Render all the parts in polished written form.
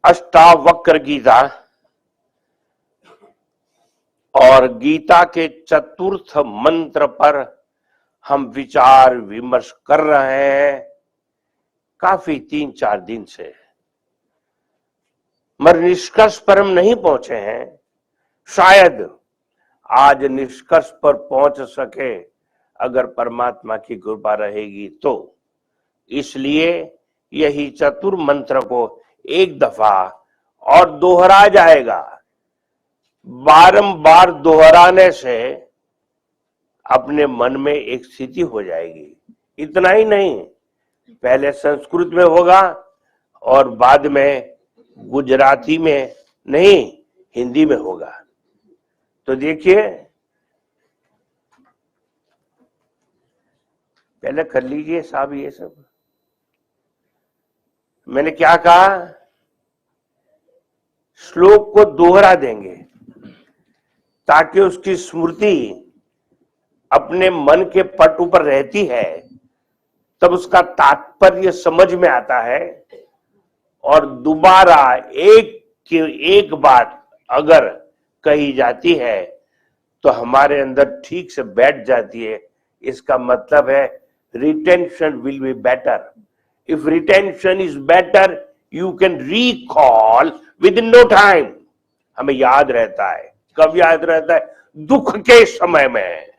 अष्टावक्र गीता और गीता के चतुर्थ मंत्र पर हम विचार विमर्श कर रहे हैं काफी 3-4 दिन से, मगर निष्कर्ष पर हम नहीं पहुंचे हैं। शायद आज निष्कर्ष पर पहुंच सके अगर परमात्मा की कृपा रहेगी तो। इसलिए यही चतुर मंत्र को एक दफा और दोहरा जाएगा। बारंबार दोहराने से अपने मन में एक स्थिति हो जाएगी। इतना ही नहीं, पहले संस्कृत में होगा और बाद में गुजराती में नहीं, हिंदी में होगा। तो देखिए, पहले कर लीजिए साहब ये सब। मैंने क्या कहा, श्लोक को दोहरा देंगे ताकि उसकी स्मृति अपने मन के पट ऊपर रहती है, तब उसका तात्पर्य समझ में आता है। और दोबारा एक बात अगर कही जाती है तो हमारे अंदर ठीक से बैठ जाती है। इसका मतलब है retention will be better. If retention is better, you can recall within no time. हमें याद रहता है। कब याद रहता है? दुख के समय में,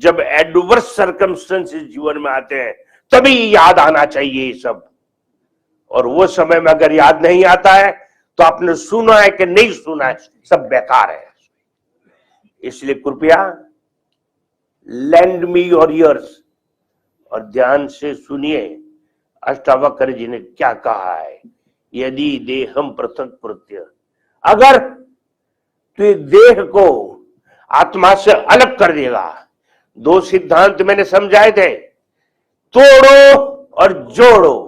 जब एडवर्स सर्कमस्टेंसेस जीवन में आते हैं तभी याद आना चाहिए ये सब। और वो समय में अगर याद नहीं आता है तो आपने सुना है कि नहीं सुना है, सब बेकार है। इसलिए कृपया लैंड मी योर ईयर्स और ध्यान से सुनिए अष्टावक्र जी ने क्या कहा है। यदि देहम पृथक प्रत्यय, अगर तो देह को आत्मा से अलग कर देगा। 2 सिद्धांत मैंने समझाए थे, तोड़ो और जोड़ो।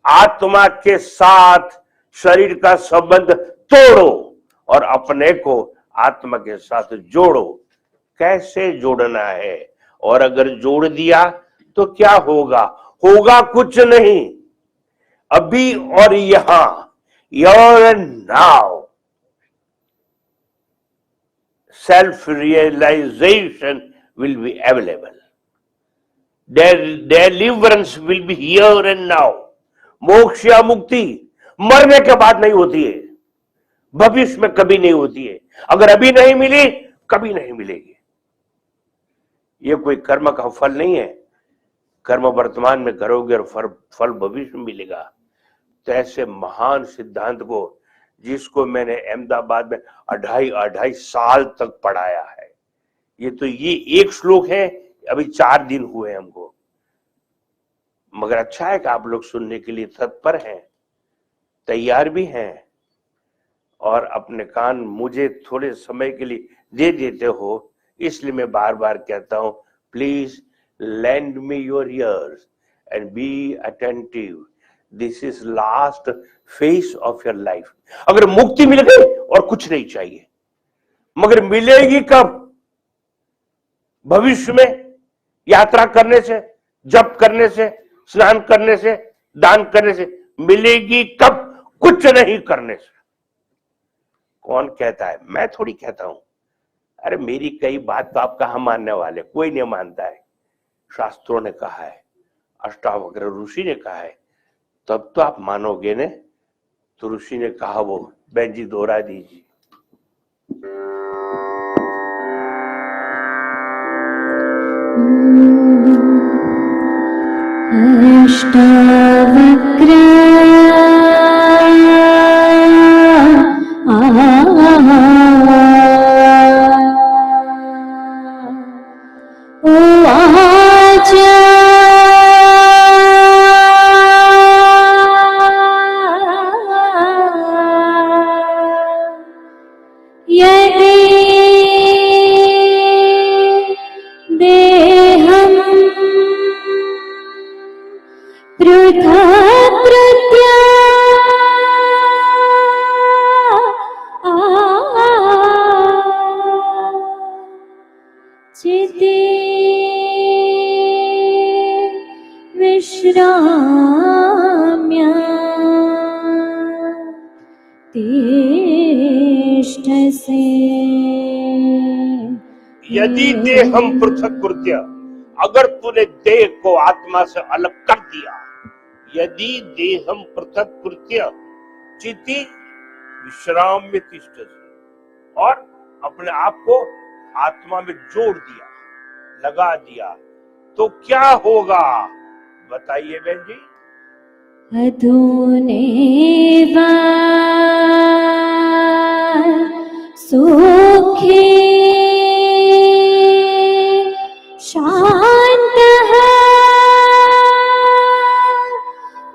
आत्मा के साथ शरीर का संबंध तोड़ो और अपने को आत्मा के साथ जोड़ो। कैसे जोड़ना है? और अगर जोड़ दिया तो क्या होगा? होगा कुछ नहीं, अभी और यहां, your and now, self realization will be available. Deliverance will be here and now. मोक्ष या मुक्ति मरने के बाद नहीं होती है, भविष्य में कभी नहीं होती है। अगर अभी नहीं मिली, कभी नहीं मिलेगी। ये कोई कर्म का फल नहीं है। कर्म वर्तमान में करोगे और फल भविष्य में मिलेगा। तो ऐसे महान सिद्धांत को, जिसको मैंने अहमदाबाद में 2.5 साल तक पढ़ाया है, ये एक श्लोक है, अभी 4 दिन हुए हमको। मगर अच्छा है कि आप लोग सुनने के लिए तत्पर हैं, तैयार भी हैं और अपने कान मुझे थोड़े समय के लिए दे देते हो। इसलिए मैं बार बार कहता हूं, please lend me your ears and be attentive. This is last phase of your life. अगर मुक्ति मिल गई और कुछ नहीं चाहिए, मगर मिलेगी कब? भविष्य में, यात्रा करने से, जप करने से, स्नान करने से, दान करने से। मिलेगी कब? कुछ नहीं करने से। कौन कहता है? मैं थोड़ी कहता हूं। अरे मेरी कई बात तो आप कहां मानने वाले, कोई नहीं मानता है। शास्त्रों ने कहा है, अष्टावक्र ऋषि ने कहा है, तब तो आप मानोगे ने। तो ऋषि ने कहा वो बहन जी दोहरा दीजिए। अष्टावक्र देहं पृथक् तिष्ठसे यदि देहम पृथक कृत्य, अगर तूने देह को आत्मा से अलग कर दिया, यदि देहम पृथक कृत्य चिति विश्राम में तिष्ठसे, और अपने आप को आत्मा में जोड़ दिया, लगा दिया, तो क्या होगा बताइए बहन जी। अधुनेवा सुखे शान्तः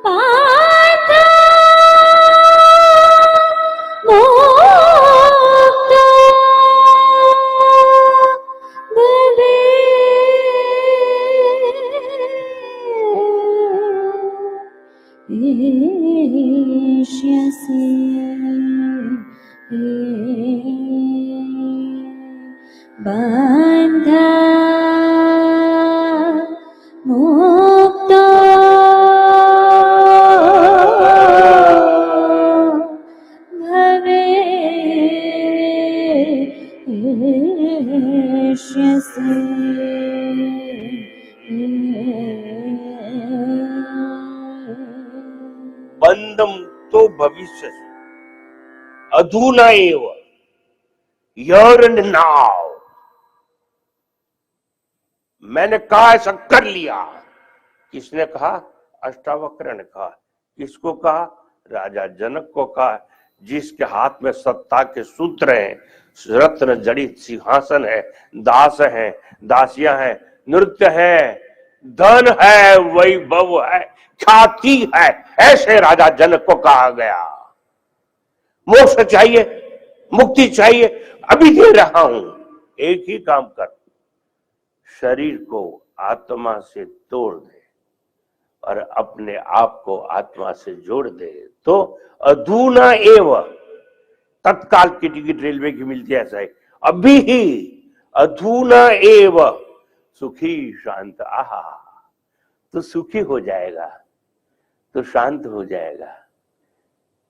पार्थो मुक्तो भविष्यसि बन्धा मुक्तो भविष्यसि। बंधम तो भविष्य से, अधूना एव, हियर एंड नाउ। मैंने कहा ऐसा कर लिया। किसने कहा? अष्टावक्र ने कहा। किसको कहा? राजा जनक को कहा, जिसके हाथ में सत्ता के सूत्र हैं, रत्न जड़ित सिंहासन है, दास हैं, दासियां हैं, नृत्य है, धन है, वैभव है, ख्याति है, ऐसे राजा जनक को कहा गया। मोक्ष चाहिए, मुक्ति चाहिए, अभी दे रहा हूं। एक ही काम कर, शरीर को आत्मा से तोड़ दे और अपने आप को आत्मा से जोड़ दे, तो अधूना एव, तत्काल की टिकट रेलवे की मिलती है, ऐसा है अभी ही, अधूना एव सुखी शांत, आहा, तो सुखी हो जाएगा, तो शांत हो जाएगा।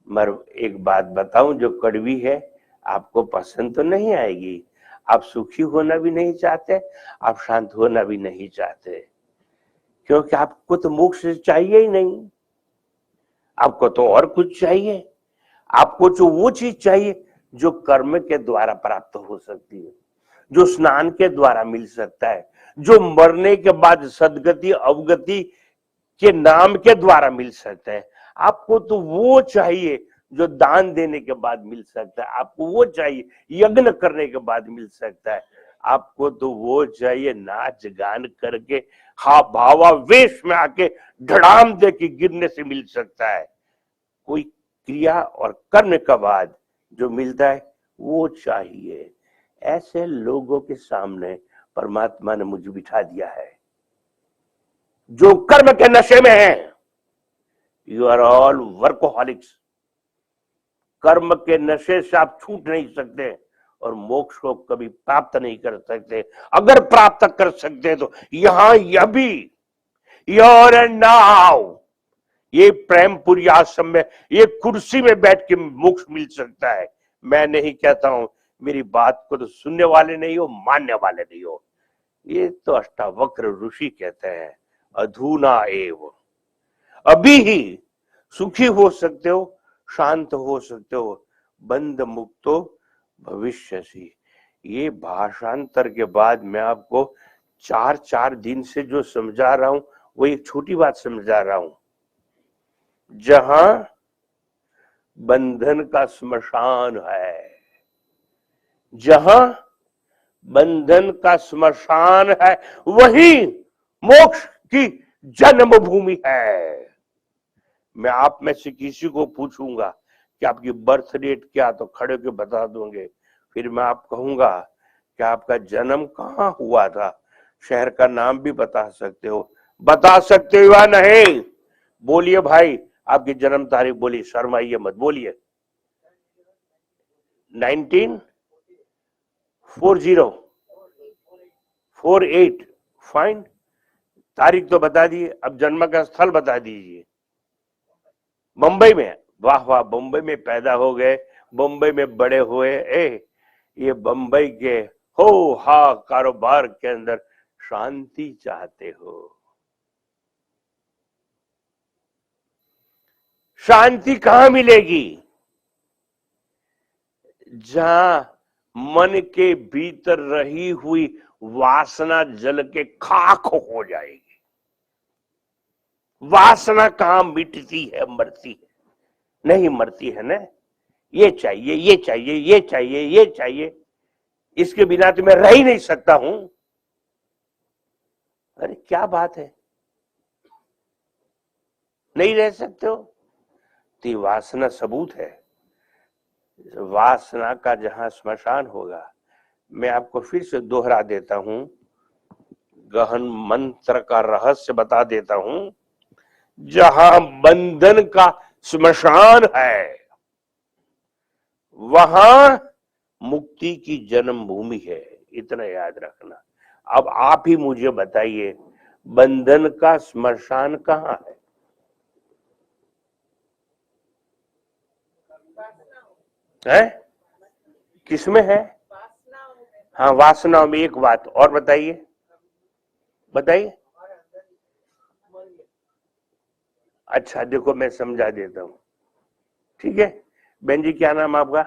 मगर एक बात बताऊं जो कड़वी है, आपको पसंद तो नहीं आएगी। आप सुखी होना भी नहीं चाहते, आप शांत होना भी नहीं चाहते, क्योंकि आपको तो मोक्ष चाहिए ही नहीं, आपको तो और कुछ चाहिए। आपको जो वो चीज चाहिए जो कर्म के द्वारा प्राप्त हो सकती है, जो स्नान के द्वारा मिल सकता है, जो मरने के बाद सदगति अवगति के नाम के द्वारा मिल सकता है। आपको तो वो चाहिए जो दान देने के बाद मिल सकता है, आपको वो चाहिए यज्ञ करने के बाद मिल सकता है, आपको तो वो चाहिए नाच गान करके, हा भावावेश में आके धड़ाम दे के गिरने से मिल सकता है। कोई क्रिया और कर्म के बाद जो मिलता है वो चाहिए। ऐसे लोगों के सामने परमात्मा ने मुझे बिठा दिया है, जो कर्म के नशे में है। You are all workaholics. कर्म के नशे से आप छूट नहीं सकते और मोक्ष को कभी प्राप्त नहीं कर सकते। अगर प्राप्त कर सकते तो यहां यह भी, हियर एंड नाउ, ये प्रेमपुरी आश्रम में, ये कुर्सी में बैठ के मोक्ष मिल सकता है। मैं नहीं कहता हूं, मेरी बात को तो सुनने वाले नहीं हो, मानने वाले नहीं हो। ये तो अष्टावक्र ऋषि कहते हैं, अधूना एव, अभी ही सुखी हो सकते हो, शांत हो सकते हो, बंध मुक्तो भविष्यसि। ये भाषांतर के बाद मैं आपको 4 दिन से जो समझा रहा हूं वो एक छोटी बात समझा रहा हूं। जहां बंधन का स्मशान है, जहां बंधन का स्मशान है, वही मोक्ष की जन्मभूमि है। मैं आप में से किसी को पूछूंगा कि आपकी बर्थ डेट क्या, तो खड़े होकर बता दोगे। फिर मैं आप कहूंगा कि आपका जन्म कहाँ हुआ था, शहर का नाम भी बता सकते हो, बता सकते हो या नहीं? बोलिए भाई, आपकी जन्म तारीख बोलिए, शर्माइए मत, बोलिए। 1948, फाइन। तारीख तो बता दिए, अब जन्म का स्थल बता दीजिए। मुंबई में, वाह वाह, बम्बई में पैदा हो गए, बम्बई में बड़े हुए, ये बम्बई के हो हा कारोबार के अंदर शांति चाहते हो। शांति कहां मिलेगी? जहां मन के भीतर रही हुई वासना जल के खाक हो जाएगी। वासना कहां मिटती है, मरती है? नहीं मरती है ना। ये चाहिए, ये चाहिए, ये चाहिए, ये चाहिए, इसके बिना तो मैं रह ही नहीं सकता हूं। अरे क्या बात है, नहीं रह सकते हो? तो वासना सबूत है। वासना का जहां स्मशान होगा, मैं आपको फिर से दोहरा देता हूं, गहन मंत्र का रहस्य बता देता हूं। जहां बंधन का स्मशान है, वहां मुक्ति की जन्मभूमि है। इतना याद रखना। अब आप ही मुझे बताइए, बंधन का स्मशान कहां है? है किसमें है? हाँ, वासनाओं में। एक बात और बताइए, बताइए। अच्छा देखो, मैं समझा देता हूं, ठीक है। बहन जी, क्या नाम आपका?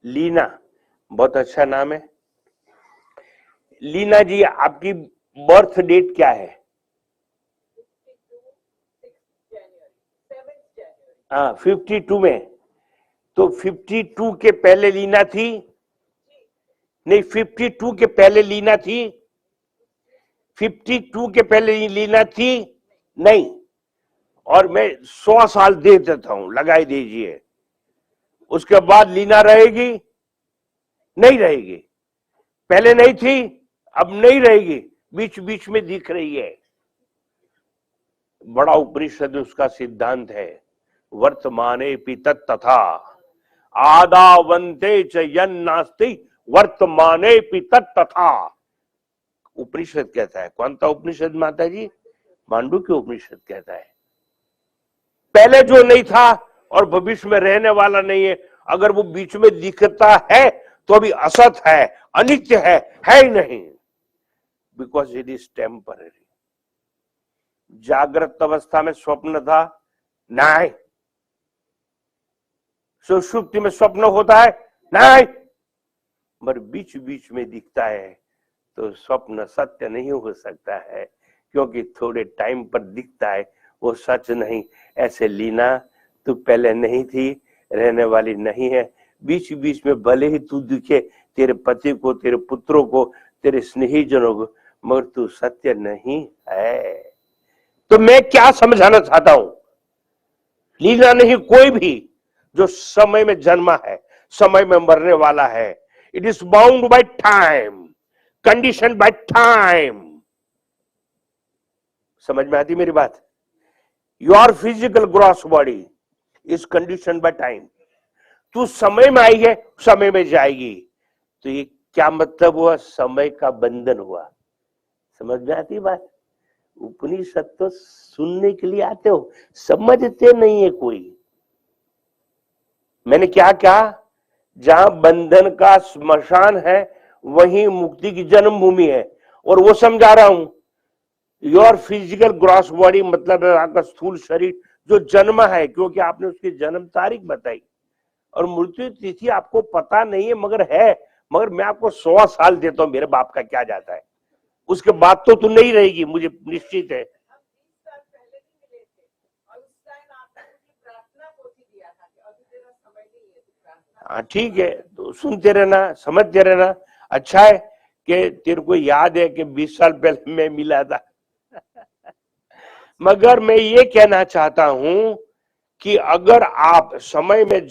लीना। बहुत अच्छा नाम है। लीना जी, आपकी बर्थ डेट क्या है? हाँ, 52 में। तो 52 के पहले लीना थी? नहीं, 52 के पहले लीना थी? 52 के पहले लीना थी? नहीं। और मैं 100 साल दे देता हूं, लगाई दीजिए, उसके बाद लीना रहेगी? नहीं रहेगी। पहले नहीं थी, अब नहीं रहेगी, बीच बीच में दिख रही है। बड़ा उपनिषद उसका सिद्धांत है, वर्तमाने पितत तथा आदावंते च यन्नास्ति वर्तमाने पितत तथा। उपनिषद कहता है। कौन सा उपनिषद माता जी? मांडुक्य उपनिषद कहता है। पहले जो नहीं था और भविष्य में रहने वाला नहीं है, अगर वो बीच में दिखता है तो अभी असत है, अनित्य है ही नहीं। Because it is temporary. जागृत अवस्था में स्वप्न था? नहीं। सुषुप्ति में स्वप्न होता है? नहीं। पर बीच बीच में दिखता है, तो स्वप्न सत्य नहीं हो सकता है, क्योंकि थोड़े टाइम पर दिखता है, वो सच नहीं। ऐसे लीना, तू पहले नहीं थी, रहने वाली नहीं है। बीच बीच में भले ही तू दिखे तेरे पति को, तेरे पुत्रों को, तेरे स्नेहीजनों को, मगर तू सत्य नहीं है। तो मैं क्या समझाना चाहता हूं? लीना नहीं, कोई भी जो समय में जन्मा है, समय में मरने वाला है, it is bound by time, condition by time. समझ में आती मेरी बात? Your physical gross body is condition by time. तू समय में आई है, समय में जाएगी। तो ये क्या मतलब हुआ? समय का बंधन हुआ। समझ में आती बात? उपनिषद तो सुनने के लिए आते हो, समझते नहीं है कोई। मैंने क्या कहा? जहां बंधन का स्मशान है, वहीं मुक्ति की जन्मभूमि है। और वो समझा रहा हूं। योर फिजिकल ग्रॉस बॉडी मतलब है आपका स्थूल शरीर जो जन्म है, क्योंकि आपने उसकी जन्म तारीख बताई, और मृत्यु तिथि आपको पता नहीं है, मगर मैं आपको 100 साल देता हूं, मेरे बाप का क्या जाता है। उसके बाद तो तू नहीं रहेगी, मुझे निश्चित है। हाँ ठीक है, तो सुनते रहना, समझते रहना। अच्छा है कि तेरे को याद है कि 20 साल पहले मैं मिला था। मगर मैं ये कहना चाहता हूं कि अगर आप समय में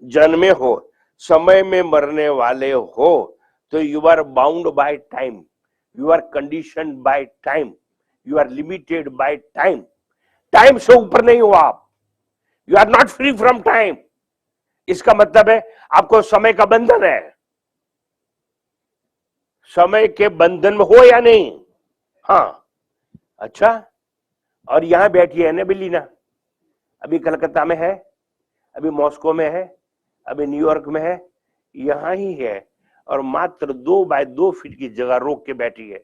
जन्मे हो, समय में मरने वाले हो, तो you are bound by time, you are condition by time, you are limited by time. Time से ऊपर नहीं हो आप। You are not free from time. इसका मतलब है आपको समय का बंधन है। समय के बंधन में हो या नहीं? हाँ। अच्छा, और यहां बैठी है ना बिलीना, अभी कलकत्ता में है, अभी मॉस्को में है, अभी न्यूयॉर्क में है, यहां ही है, और मात्र 2 बाय 2 फीट की जगह रोक के बैठी है।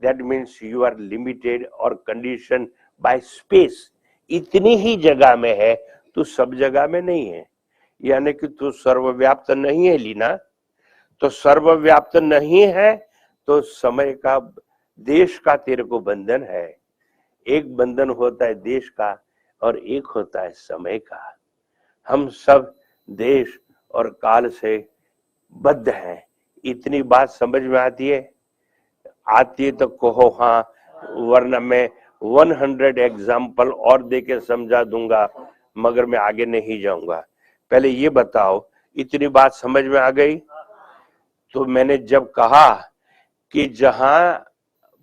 That means you are limited और कंडीशन बाय स्पेस। इतनी ही जगह में है, तू सब जगह में नहीं है। यानी कि तू सर्वव्याप्त नहीं है लीना। तो सर्वव्याप्त नहीं है तो समय का, देश का तेरे को बंधन है। एक बंधन होता है देश का और एक होता है समय का। हम सब देश और काल से बद्ध हैं। इतनी बात समझ में आती है? आती है तो कहो हाँ, वरना मैं 100 एग्जाम्पल और देके समझा दूंगा, मगर मैं आगे नहीं जाऊंगा। पहले ये बताओ, इतनी बात समझ में आ गई? तो मैंने जब कहा कि जहां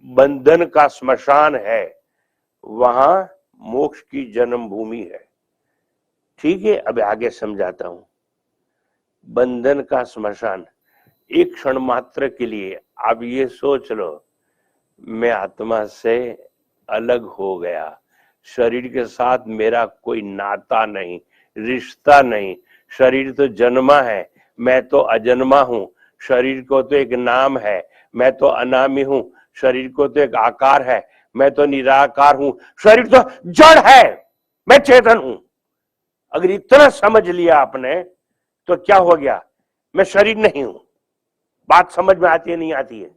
बंधन का स्मशान है वहां मोक्ष की जन्मभूमि है। ठीक है, अब आगे समझाता हूं। बंधन का स्मशान, एक क्षण मात्र के लिए आप ये सोच लो, मैं आत्मा से अलग हो गया, शरीर के साथ मेरा कोई नाता नहीं, रिश्ता नहीं। शरीर तो जन्मा है, मैं तो अजन्मा हूं। शरीर को तो एक नाम है, मैं तो अनामी हूं। शरीर को तो एक आकार है, मैं तो निराकार हूं। शरीर तो जड़ है, मैं चेतन हूं। अगर इतना समझ लिया आपने तो क्या हो गया? मैं शरीर नहीं हूं। बात समझ में आती है नहीं आती है?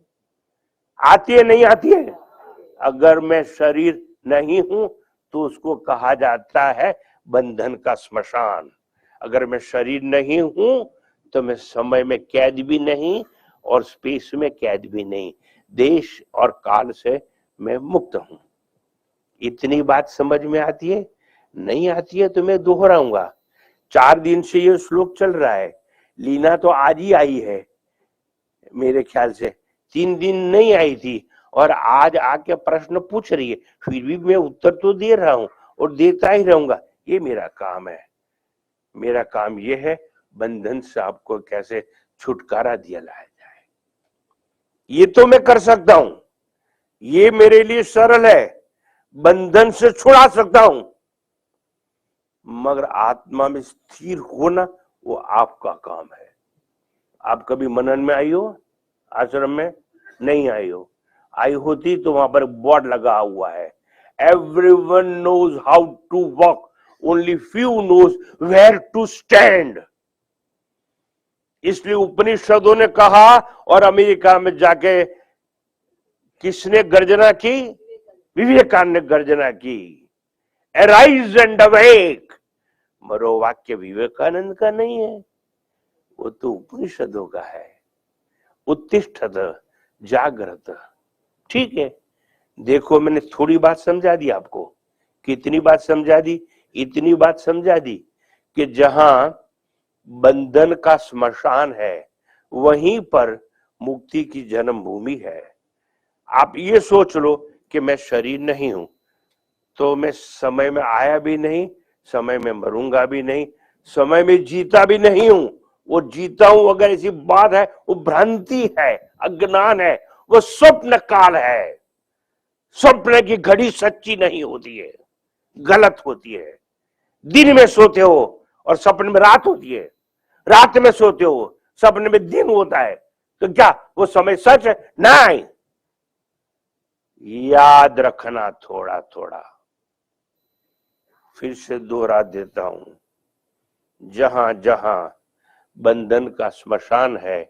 आती है नहीं आती है? अगर मैं शरीर नहीं हूं तो उसको कहा जाता है बंधन का स्मशान। अगर मैं शरीर नहीं हूं तो मैं समय में कैद भी नहीं और स्पेस में कैद भी नहीं, देश और काल से मैं मुक्त हूं। इतनी बात समझ में आती है? नहीं आती है तो मैं दोहराऊंगा। 4 दिन से ये श्लोक चल रहा है। लीना तो आज ही आई है, मेरे ख्याल से 3 दिन नहीं आई थी, और आज आके प्रश्न पूछ रही है। फिर भी मैं उत्तर तो दे रहा हूं और देता ही रहूंगा। ये मेरा काम है। मेरा काम ये है, बंधन से आपको कैसे छुटकारा दिया लाया जाए। ये तो मैं कर सकता हूं, ये मेरे लिए सरल है, बंधन से छुड़ा सकता हूं। मगर आत्मा में स्थिर होना वो आपका काम है। आप कभी मनन में आई हो? आश्रम में नहीं आई हो। आई होती तो वहां पर बोर्ड लगा हुआ है, everyone knows how to walk, only few knows where to stand. इसलिए उपनिषदों ने कहा, और अमेरिका में जाके किसने गर्जना की? विवेकानंद ने गर्जना की, अराइज एंड अवेक। मरो वाक्य विवेकानंद का नहीं है, वो तो उपनिषदों का है। उत्तिष्ठत, जागृत। ठीक है, देखो मैंने थोड़ी बात समझा दी आपको। कितनी बात समझा दी? इतनी बात समझा दी कि जहां बंधन का स्मशान है वहीं पर मुक्ति की जन्मभूमि है। आप ये सोच लो कि मैं शरीर नहीं हूं तो मैं समय में आया भी नहीं, समय में मरूंगा भी नहीं, समय में जीता भी नहीं हूं। वो जीता हूं अगर ऐसी बात है, वो भ्रांति है, अज्ञान है, वो स्वप्न काल है। स्वप्न की घड़ी सच्ची नहीं होती है, गलत होती है। दिन में सोते हो और सपने में रात होती है, रात में सोते हो सपने में दिन होता है, तो क्या वो समय सच है? नहीं। याद रखना थोड़ा थोड़ा, फिर से दोहरा देता हूं। जहां जहां बंधन का स्मशान है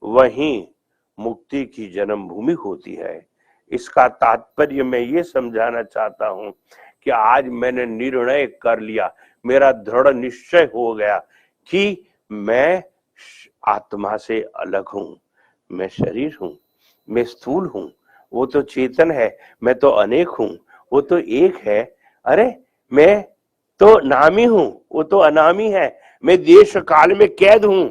वहीं मुक्ति की जन्मभूमि होती है। इसका तात्पर्य मैं ये समझाना चाहता हूं कि आज मैंने निर्णय कर लिया, मेरा दृढ़ निश्चय हो गया कि मैं आत्मा से अलग हूं। मैं शरीर हूं, मैं स्थूल हूं, वो तो चेतन है। मैं तो अनेक हूं, वो तो एक है। अरे मैं तो नामी हूं, वो तो अनामी है। मैं देश काल में कैद हूं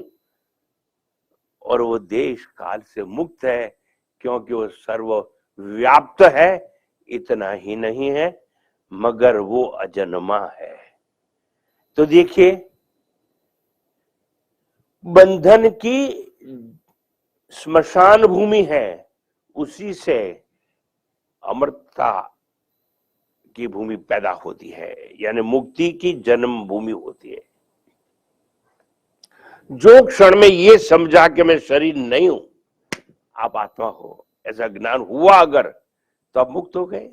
और वो देश काल से मुक्त है, क्योंकि वो सर्वव्याप्त है। इतना ही नहीं है मगर वो अजन्मा है। तो देखिए, बंधन की स्मशान भूमि है, उसी से अमरता की भूमि पैदा होती है, यानी मुक्ति की जन्म भूमि होती है। जो क्षण में ये समझा कि मैं शरीर नहीं हूं, आप आत्मा हो, ऐसा ज्ञान हुआ अगर, तो आप मुक्त हो गए।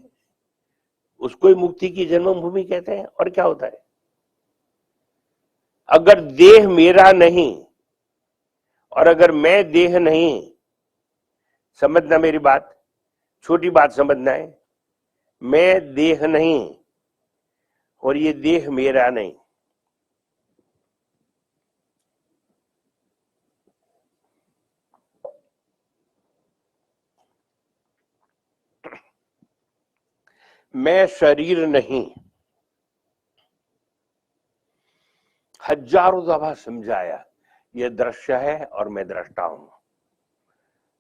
उसको ही मुक्ति की जन्मभूमि कहते हैं। और क्या होता है, अगर देह मेरा नहीं और अगर मैं देह नहीं, समझना मेरी बात, छोटी बात समझना है, मैं देह नहीं और ये देह मेरा नहीं, मैं शरीर नहीं, हजारों दफा समझाया, यह दृश्य है और मैं दृष्टा हूं।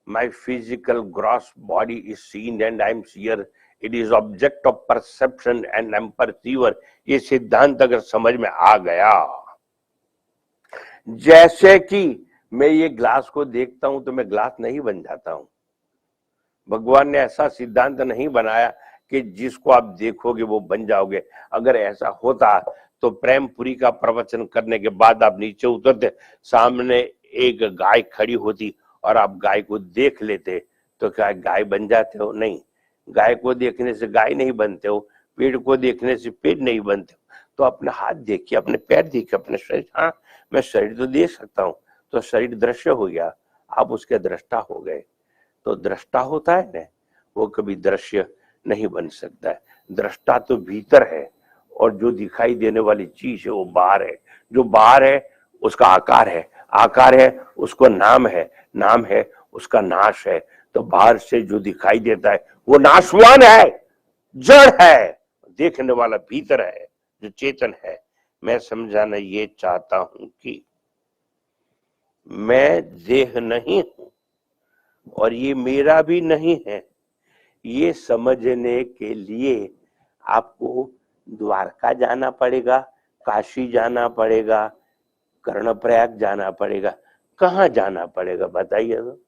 My physical gross body is seen and I am seer. It is object of perception and I am perceiver. ये सिद्धांत अगर समझ में आ गया, जैसे कि मैं ये ग्लास को देखता हूं तो मैं ग्लास नहीं बन जाता हूं। भगवान ने ऐसा सिद्धांत नहीं बनाया कि जिसको आप देखोगे वो बन जाओगे। अगर ऐसा होता तो प्रेमपुरी का प्रवचन करने के बाद आप नीचे उतरते, सामने एक गाय खड़ी होती और आप गाय को देख लेते, तो क्या गाय बन जाते हो? नहीं, गाय को देखने से गाय नहीं बनते हो, पेड़ को देखने से पेड़ नहीं बनते हो। तो अपने हाथ देखिए, अपने पैर देखिए, अपने शरीर, हाँ मैं शरीर तो देख सकता हूं, तो शरीर दृश्य हो गया, आप उसके दृष्टा हो गए। तो दृष्टा होता है ना, वो कभी दृश्य नहीं बन सकता है। दृष्टा तो भीतर है और जो दिखाई देने वाली चीज है वो बाहर है। जो बाहर है उसका आकार है, आकार है उसको नाम है, नाम है उसका नाश है। तो बाहर से जो दिखाई देता है वो नाशवान है, जड़ है, देखने वाला भीतर है जो चेतन है। मैं समझाना ये चाहता हूं कि मैं देह नहीं हूं और ये मेरा भी नहीं है। ये समझने के लिए आपको द्वारका जाना पड़ेगा, काशी जाना पड़ेगा, कर्णप्रयाग जाना पड़ेगा, कहां जाना पड़ेगा बताइए तो?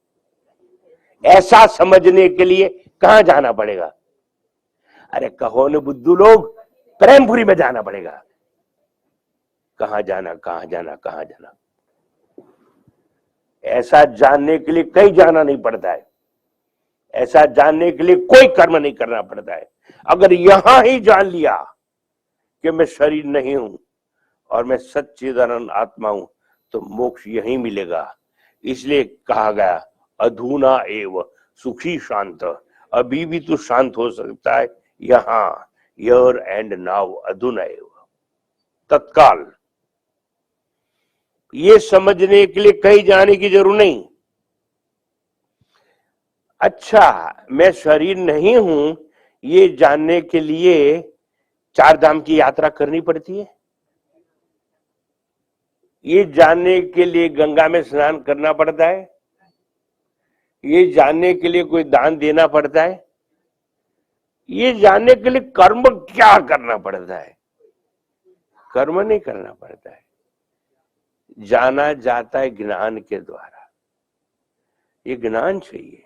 ऐसा समझने के लिए कहां जाना पड़ेगा? अरे कहो न बुद्धू लोग, प्रेमपुरी में जाना पड़ेगा। कहां जाना, कहां जाना, कहां जाना? ऐसा जानने के लिए कहीं जाना नहीं पड़ता है। ऐसा जानने के लिए कोई कर्म नहीं करना पड़ता है। अगर यहां ही जान लिया कि मैं शरीर नहीं हूं और मैं सच्चिदानंद आत्मा हूं, तो मोक्ष यहीं मिलेगा। इसलिए कहा गया अधुना एव सुखी शांत, अभी भी तू शांत हो सकता है यहां, हियर एंड नाउ, अधुना एव, तत्काल। ये समझने के लिए कहीं जाने की जरूरत नहीं। अच्छा, मैं शरीर नहीं हूं ये जानने के लिए 4 धाम की यात्रा करनी पड़ती है। ये जानने के लिए गंगा में स्नान करना पड़ता है। ये जानने के लिए कोई दान देना पड़ता है। ये जानने के लिए कर्म क्या करना पड़ता है? कर्म नहीं करना पड़ता है, जाना जाता है ज्ञान के द्वारा। ये ज्ञान चाहिए।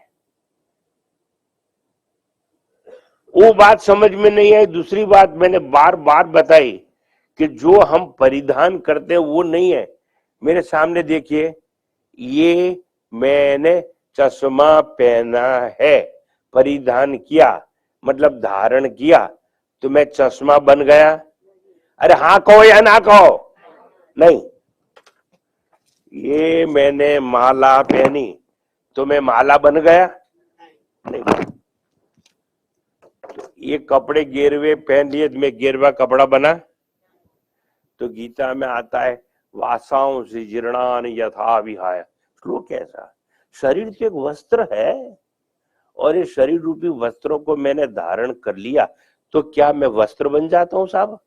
वो बात समझ में नहीं आई। दूसरी बात मैंने बार बार बताई कि जो हम परिधान करते हैं वो नहीं है। मेरे सामने देखिए, ये मैंने चश्मा पहना है, परिधान किया मतलब धारण किया, तो मैं चश्मा बन गया? अरे हाँ कहो या ना कहो? नहीं। ये मैंने माला पहनी तो मैं माला बन गया? नहीं। ये कपड़े गेरवे पहन लिए तो मैं गेरवा कपड़ा बना? तो गीता में आता है वासाओं से जीर्णान यथा विहाय। श्लोक कैसा? शरीर तो एक वस्त्र है और ये शरीर रूपी वस्त्रों को मैंने धारण कर लिया, तो क्या मैं वस्त्र बन जाता हूं साहब?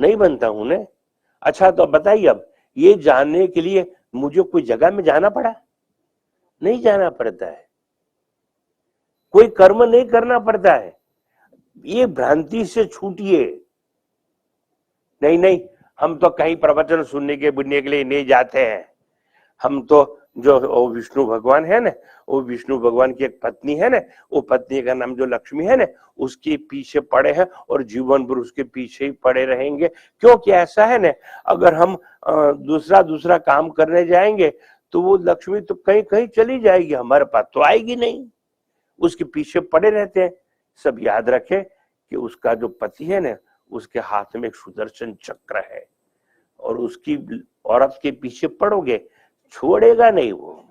नहीं बनता हूं ने। अच्छा तो बताइए, अब ये जानने के लिए मुझे कोई जगह में जाना पड़ा? नहीं जाना पड़ता है, कोई कर्म नहीं करना पड़ता है। ये भ्रांति से छूटिए। नहीं नहीं, हम तो कहीं प्रवचन सुनने के बुनने के लिए नहीं जाते हैं, हम तो जो वो विष्णु भगवान है ना, वो विष्णु भगवान की एक पत्नी है ना, वो पत्नी का नाम जो लक्ष्मी है ना, उसके पीछे पड़े हैं और जीवन भर उसके पीछे ही पड़े रहेंगे। क्योंकि ऐसा है ना, अगर हम दूसरा काम करने जाएंगे तो वो लक्ष्मी तो कहीं कहीं चली जाएगी, हमारे पास तो आएगी नहीं, उसके पीछे पड़े रहते हैं। सब याद रखे कि उसका जो पति है ना, उसके हाथ में एक सुदर्शन चक्र है, और उसकी औरत के पीछे पड़ोगे छोड़ेगा नहीं वो,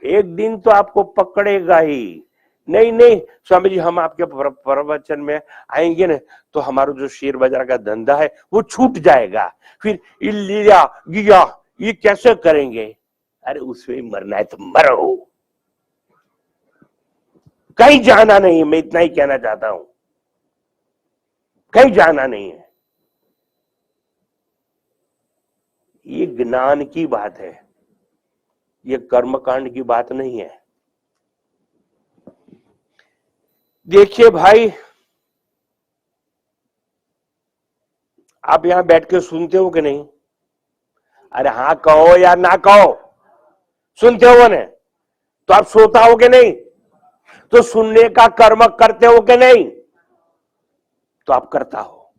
एक दिन तो आपको पकड़ेगा ही। नहीं नहीं स्वामी जी, हम आपके प्रवचन में आएंगे ना तो हमारा जो शेयर बाजार का धंधा है वो छूट जाएगा, फिर लिया गिया ये कैसे करेंगे? अरे उसमें मरना है तो मरो, कहीं जाना नहीं है। मैं इतना ही कहना चाहता हूं, कहीं जाना नहीं है। ये ज्ञान की बात है, ये कर्मकांड की बात नहीं है। देखिए भाई, आप यहां बैठ के सुनते हो कि नहीं? अरे हाँ कहो या ना कहो, सुनते हो ना? तो आप सोता हो कि नहीं? तो सुनने का कर्म करते हो कि नहीं? तो आप करता हो।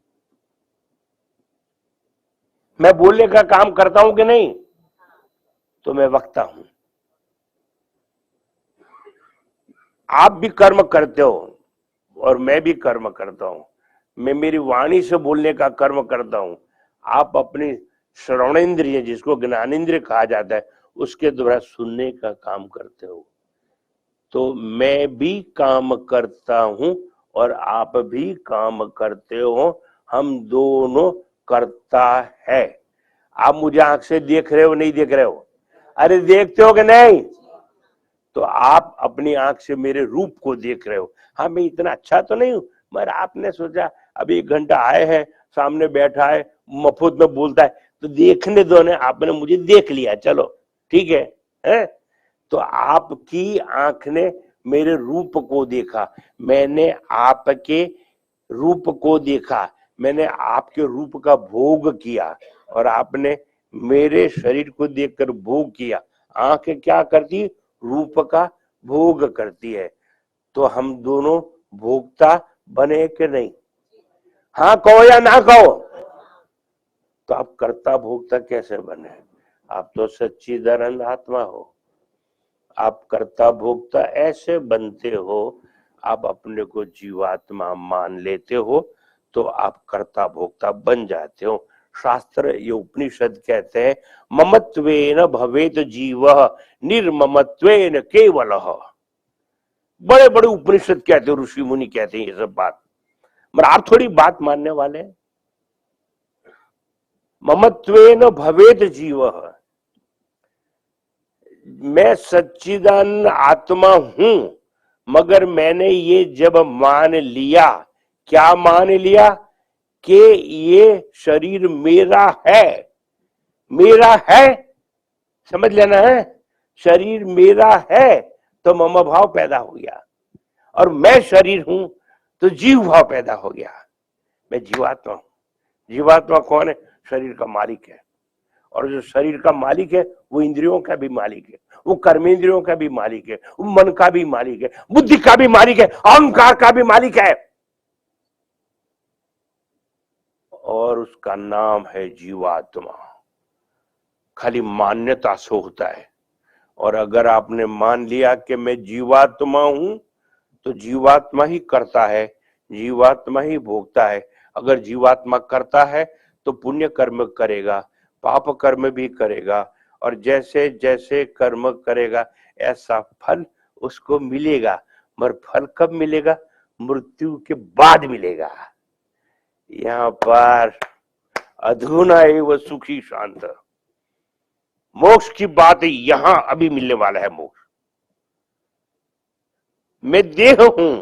मैं बोलने का काम करता हूं कि नहीं? तो मैं वक्ता हूं। आप भी कर्म करते हो और मैं भी कर्म करता हूं। मैं मेरी वाणी से बोलने का कर्म करता हूं, आप अपनी श्रवणेन्द्रिय, जिसको ज्ञानेन्द्रिय कहा जाता है, उसके द्वारा सुनने का काम करते हो। तो मैं भी काम करता हूं और आप भी काम करते हो, हम दोनों करता है। आप मुझे आंख से देख रहे हो नहीं देख रहे हो? अरे देखते हो कि नहीं? तो आप अपनी आंख से मेरे रूप को देख रहे हो। हाँ मैं इतना अच्छा तो नहीं हूं, मगर आपने सोचा अभी 1 घंटा आए हैं, सामने बैठा है, मफुत में बोलता है, तो देखने दो ने, आपने मुझे देख लिया, चलो ठीक है? तो आपकी आंख ने मेरे रूप को देखा, मैंने आपके रूप को देखा, मैंने आपके रूप का भोग किया, और आपने मेरे शरीर को देखकर भोग किया। आंख क्या करती? रूप का भोग करती है। तो हम दोनों भोक्ता बने कि नहीं? हाँ कहो या ना कहो? तो आप कर्ता भोक्ता कैसे बने? आप तो सच्चिदानंद आत्मा हो। आप कर्ता भोक्ता ऐसे बनते हो, आप अपने को जीवात्मा मान लेते हो, तो आप कर्ता भोक्ता बन जाते हो। शास्त्र, ये उपनिषद कहते हैं, ममत्वेन भवेत जीवः निर्ममत्वेन केवलः। बड़े बड़े उपनिषद कहते हैं, ऋषि मुनि कहते हैं ये सब बात, मगर आप थोड़ी बात मानने वाले हैं। ममत्वेन भवेत जीवः, मैं सच्चिदानंद आत्मा हूं, मगर मैंने ये जब मान लिया, क्या मान लिया? कि ये शरीर मेरा है, मेरा है, समझ लेना है, शरीर मेरा है, तो मम भाव पैदा हो गया, और मैं शरीर हूं तो जीव भाव पैदा हो गया। मैं जीवात्मा हूं। जीवात्मा कौन है? शरीर का मालिक है, और जो शरीर का मालिक है वो इंद्रियों का भी मालिक है, वो कर्मेंद्रियों का भी मालिक है, वो मन का भी मालिक है, बुद्धि का भी मालिक है, अहंकार का भी मालिक है, और उसका नाम है जीवात्मा। खाली मान्यता से होता है। और अगर आपने मान लिया कि मैं जीवात्मा हूं, तो जीवात्मा ही करता है, जीवात्मा ही भोगता है। अगर जीवात्मा करता है तो पुण्य कर्म करेगा, पाप कर्म भी करेगा, और जैसे जैसे कर्म करेगा ऐसा फल उसको मिलेगा। मगर फल कब मिलेगा? मृत्यु के बाद मिलेगा। यहाँ पर अधूना एवं सुखी शांत, मोक्ष की बात यहां अभी मिलने वाला है। मोक्ष, मैं देह हूं,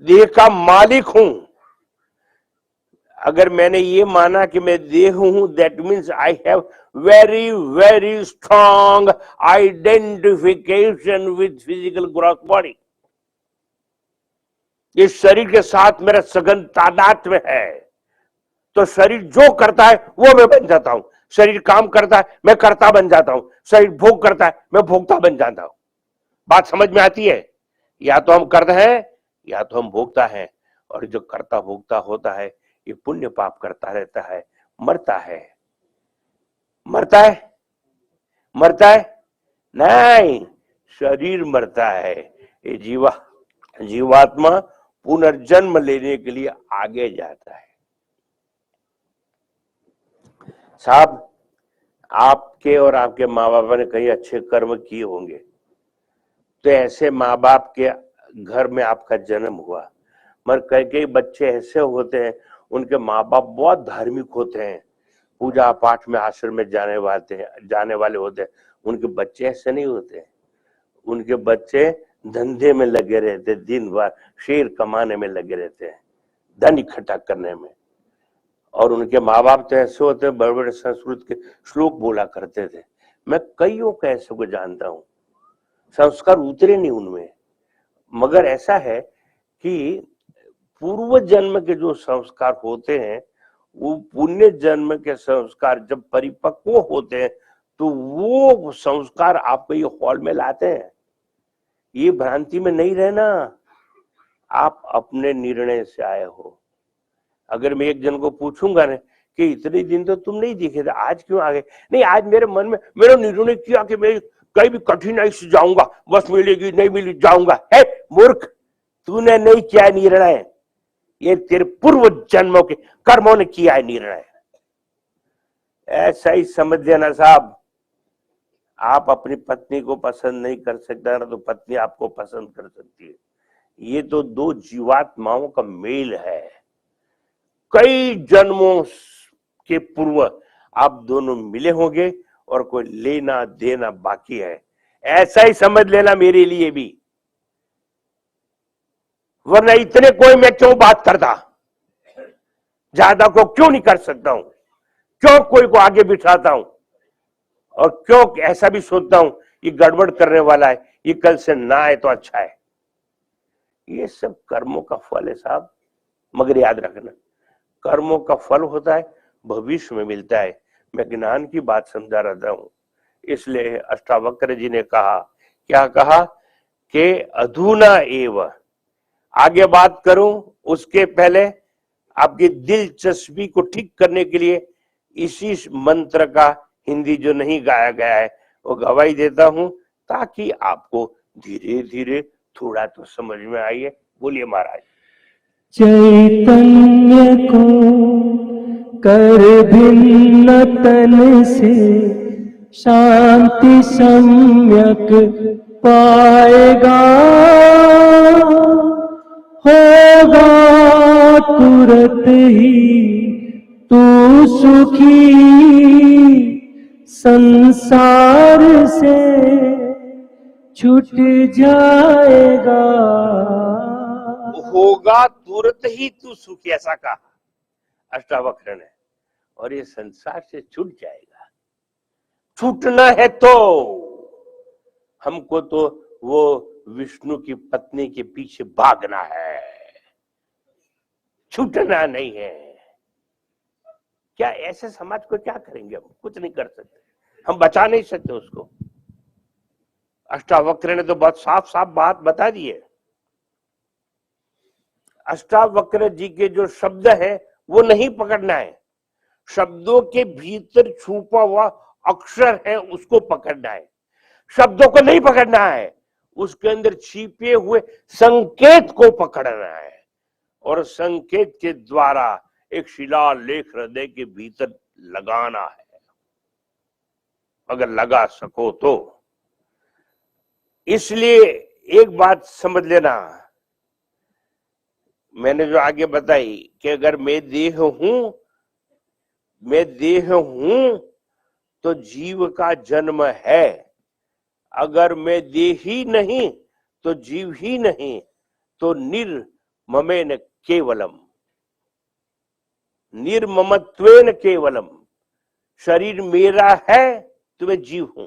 देह का मालिक हूं। अगर मैंने ये माना कि मैं देह हूं, that means I have very very strong identification with physical gross body. इस शरीर के साथ मेरा सघन तादात्म्य है। तो शरीर जो करता है वो मैं बन जाता हूं। शरीर काम करता है, मैं कर्ता बन जाता हूं। शरीर भोग करता है, मैं भोक्ता बन जाता हूं। बात समझ में आती है? या तो हम करते हैं या तो हम भोगता है। और जो कर्ता भोगता होता है ये पुण्य पाप करता रहता है, मरता है। मरता है? मरता है नहीं, शरीर मरता है। ये जीवात्मा पुनर्जन्म लेने के लिए आगे जाता है। साहब, आपके और आपके माँ बाप ने कई अच्छे कर्म किए होंगे, तो ऐसे माँ बाप के घर में आपका जन्म हुआ। मगर कई कई बच्चे ऐसे होते हैं, उनके माँ बाप बहुत धार्मिक होते हैं, पूजा पाठ में आश्रम में जाने वाले होते हैं। उनके बच्चे ऐसे नहीं होते। उनके बच्चे धंधे में लगे रहते, दिन भर शेर कमाने में लगे रहते हैं, धन इकट्ठा करने में। और उनके माँ बाप तो ऐसे होते हैं, बड़े बड़े संस्कृत के श्लोक बोला करते थे। मैं कईयों को ऐसे को जानता हूं, संस्कार उतरे नहीं उनमें। मगर ऐसा है कि पूर्व जन्म के जो संस्कार होते हैं, वो पुण्य जन्म के संस्कार जब परिपक्व होते हैं तो वो संस्कार आपको ये हॉल में लाते हैं। ये भ्रांति में नहीं रहना। आप अपने निर्णय से आए हो। अगर मैं एक जन को पूछूंगा ना कि इतने दिन तो तुम नहीं दिखे थे, आज क्यों आ गए? नहीं, आज मेरे मन में मेरा निर्णय किया कि मैं कहीं भी कठिनाई से जाऊंगा, बस मिलेगी नहीं मिली जाऊंगा। है मूर्ख, तूने नहीं किया निर्णय, ये तेरे पूर्व जन्मों के कर्मों ने किया है निर्णय। ऐसा ही समझ लेना साहब। आप अपनी पत्नी को पसंद नहीं कर सकता ना तो पत्नी आपको पसंद कर सकती है। ये तो दो जीवात्माओं का मेल है। कई जन्मों के पूर्व आप दोनों मिले होंगे और कोई लेना देना बाकी है। ऐसा ही समझ लेना मेरे लिए भी। वरना इतने कोई मैं क्यों बात करता, ज्यादा को क्यों नहीं कर सकता हूं, क्यों कोई को आगे बिठाता हूं, और क्यों ऐसा भी सोचता हूं ये गड़बड़ करने वाला है, ये कल से ना आए तो अच्छा है। ये सब कर्मों का फल है साहब। मगर याद रखना, कर्मों का फल होता है, भविष्य में मिलता है। मैं ज्ञान की बात समझा रहा हूं। इसलिए अष्टावक्र जी ने कहा, क्या कहा कि अधुना एव, आगे बात करूं उसके पहले आपकी दिलचस्पी को ठीक करने के लिए इसी मंत्र का हिंदी जो नहीं गाया गया है वो गवाही देता हूं, ताकि आपको धीरे धीरे थोड़ा तो समझ में आइए। बोलिए महाराज। चैतन्य को कर भिन्न तन से शांति सम्यक पाएगा, होगा तुरंत ही तू सुखी, संसार से छूट जाएगा। होगा तुरंत ही तू सुखी, ऐसा कहा अष्टावक्र ने। और ये संसार से छूट जाएगा। छूटना है तो हमको तो वो विष्णु की पत्नी के पीछे भागना है, छूटना नहीं है। क्या ऐसे समाज को क्या करेंगे? हम कुछ नहीं कर सकते, हम बचा नहीं सकते उसको। अष्टावक्र ने तो बहुत साफ साफ बात बता दी है। अष्टावक्र जी के जो शब्द है वो नहीं पकड़ना है, शब्दों के भीतर छुपा हुआ अक्षर है उसको पकड़ना है। शब्दों को नहीं पकड़ना है, उसके अंदर छिपे हुए संकेत को पकड़ना है। और संकेत के द्वारा एक शिलालेख हृदय के भीतर लगाना है, अगर लगा सको तो। इसलिए एक बात समझ लेना, मैंने जो आगे बताई कि अगर मैं देह हूं तो जीव का जन्म है, अगर मैं देह ही नहीं तो जीव ही नहीं, तो निर्ममेन केवलम, निर्ममत्वेन केवलम। शरीर मेरा है तो मैं जीव हूं,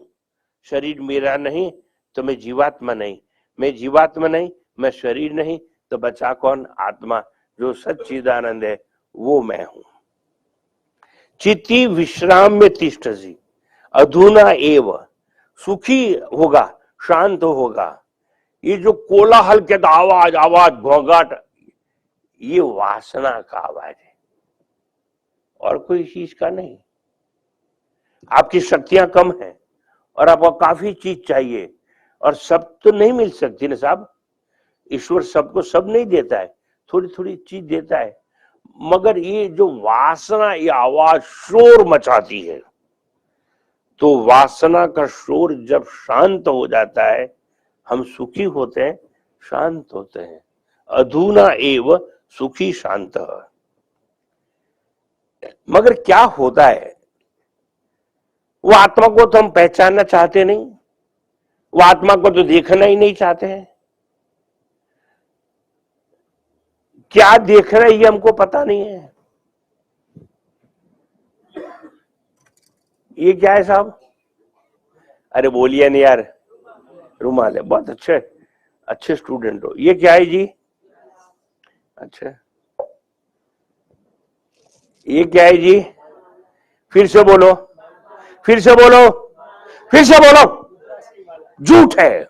शरीर मेरा नहीं तो मैं जीवात्मा नहीं, मैं जीवात्मा नहीं, मैं शरीर नहीं, तो बचा कौन? आत्मा, जो सच्चिदानंद है वो मैं हूं। चिति विश्राम में तिष्ठसि, अधुना एव, सुखी होगा, शांत होगा। ये जो कोलाहल के आवाज आवाज घोंघाट, ये वासना का आवाज है और कोई चीज का नहीं। आपकी शक्तियां कम हैं और आपको काफी चीज चाहिए और सब तो नहीं मिल सकती ना साहब। ईश्वर सबको सब नहीं देता है, थोड़ी थोड़ी चीज देता है। मगर ये जो वासना, ये आवाज शोर मचाती है, तो वासना का शोर जब शांत हो जाता है, हम सुखी होते हैं, शांत होते हैं। अधुना एव सुखी शांत। मगर क्या होता है, वो आत्मा को तो हम पहचानना चाहते नहीं, वो आत्मा को तो देखना ही नहीं चाहते हैं। क्या देख रहे हैं ये हमको पता नहीं है। ये क्या है साहब? अरे बोलिए नहीं यार, रुमाल है, बहुत अच्छे स्टूडेंट हो। ये क्या है जी? अच्छा, ये क्या है जी? फिर से बोलो, फिर से बोलो, फिर से बोलो। झूठ है।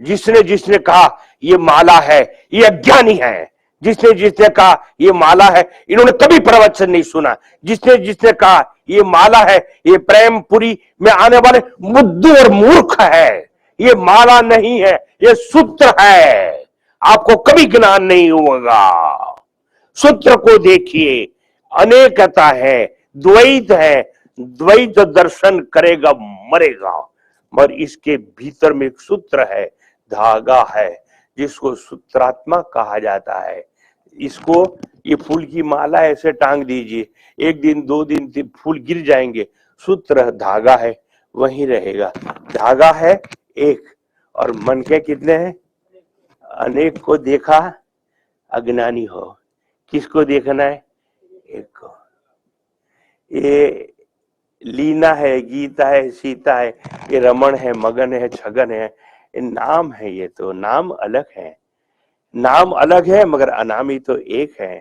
जिसने जिसने कहा ये माला है, ये अज्ञानी है। जिसने जिसने कहा ये माला है, इन्होंने कभी प्रवचन नहीं सुना। जिसने जिसने कहा ये माला है, ये प्रेमपुरी में आने वाले बुद्धू और मूर्ख है। ये माला नहीं है, ये सूत्र है। आपको कभी ज्ञान नहीं होगा। सूत्र को देखिए, अनेकता है, द्वैत है। द्वैत दर्शन करेगा मरेगा। मगर इसके भीतर में एक सूत्र है, धागा है, जिसको सूत्रात्मा कहा जाता है। इसको, ये फूल की माला ऐसे टांग दीजिए, एक दिन दो दिन फूल गिर जाएंगे, सूत्र धागा है, वहीं रहेगा। धागा है एक और मन के कितने हैं? अनेक को देखा अज्ञानी हो। किसको देखना है? एक को। ये लीना है, गीता है, सीता है, ये रमण है, मगन है, छगन है, ये नाम है। ये तो नाम अलग है, नाम अलग है, मगर अनामी तो एक है।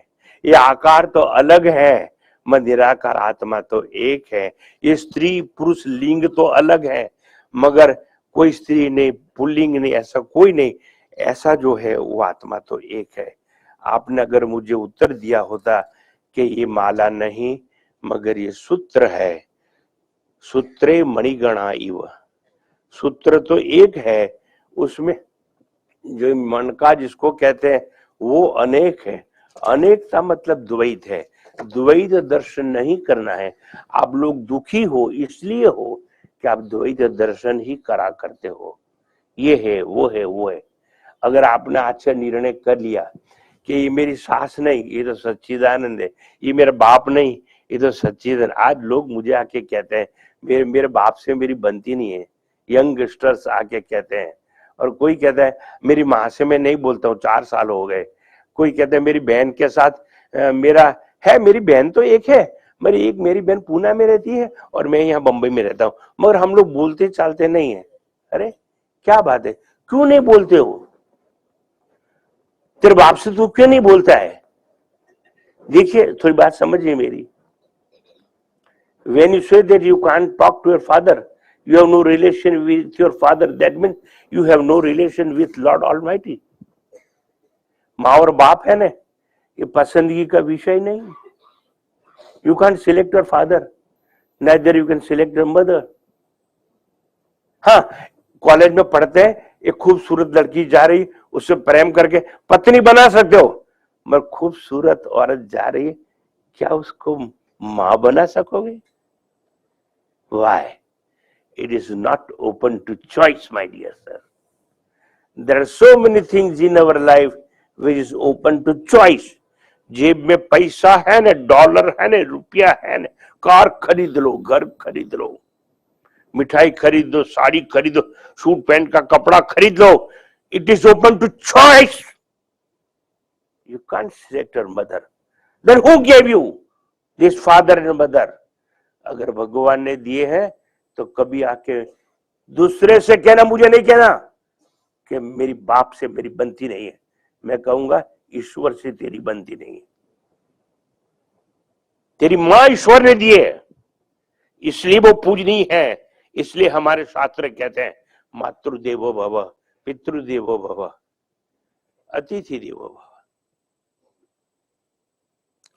ये आकार तो अलग है, मगर निराकार आत्मा तो एक है। ये स्त्री पुरुष लिंग तो अलग है, मगर कोई स्त्री नहीं, पुल्लिंग नहीं, ऐसा कोई नहीं। ऐसा जो है वो आत्मा तो एक है। आपने अगर मुझे उत्तर दिया होता कि ये माला नहीं मगर ये सूत्र है, सूत्रे मणिगणा इव, सूत्र तो एक है, उसमें जो मन का जिसको कहते हैं वो अनेक है। अनेकता मतलब द्वैत है। द्वैत दर्शन नहीं करना है। आप लोग दुखी हो इसलिए हो कि आप द्वैत दर्शन ही करा करते हो। ये है, वो है, वो है। अगर आपने अच्छा निर्णय कर लिया कि ये मेरी सास नहीं, ये तो सच्चिदानंद है, ये मेरा बाप नहीं, ये तो सच्चिदानंद। आज लोग मुझे आके कहते हैं मेरे बाप से मेरी बनती नहीं है। यंगस्टर्स आके कहते हैं। और कोई कहता है मेरी माँ से मैं नहीं बोलता हूँ, 4 साल हो गए। कोई कहता है मेरी बहन के साथ मेरा है, मेरी बहन तो एक है, मेरी बहन पूना में रहती है और मैं यहाँ बंबई में रहता हूँ, मगर हम लोग बोलते चालते नहीं है। अरे क्या बात है, क्यों नहीं बोलते हो? तेरे बाप से तू क्यों नहीं बोलता है? देखिए थोड़ी बात समझिए मेरी। When you say that you can't talk to your father, you have no relation with your father, that means you have no relation with Lord Almighty. माँ और बाप है ना, ये पसंदगी का विषय नहीं। You can't select your father, neither you can select your mother. हाँ, कॉलेज में पढ़ते हैं, एक खूबसूरत लड़की जा रही, उससे प्रेम करके पत्नी बना सकते हो, मगर खूबसूरत औरत जा रही है, क्या उसको माँ बना सकोगे? Why? It is not open to choice, my dear sir. There are so many things in our life which is open to choice. जेब में पैसा है ना, डॉलर है ना, रुपया है ना, कार खरीद लो, घर खरीद लो, मिठाई खरीद दो, साड़ी खरीदो, सूट पैंट का कपड़ा खरीद लो। It is open to choice. You can't select your mother. Then who gave you this father and mother? अगर भगवान ने दिए हैं तो कभी आके दूसरे से कहना, मुझे नहीं कहना कि मेरी बाप से मेरी बनती नहीं है। मैं कहूंगा ईश्वर से तेरी बनती नहीं है। तेरी मां ईश्वर ने दिए, इसलिए वो पूजनीय है। इसलिए हमारे शास्त्र कहते हैं मातृदेवो भव, पितृदेवो भव, अतिथि देवो भव।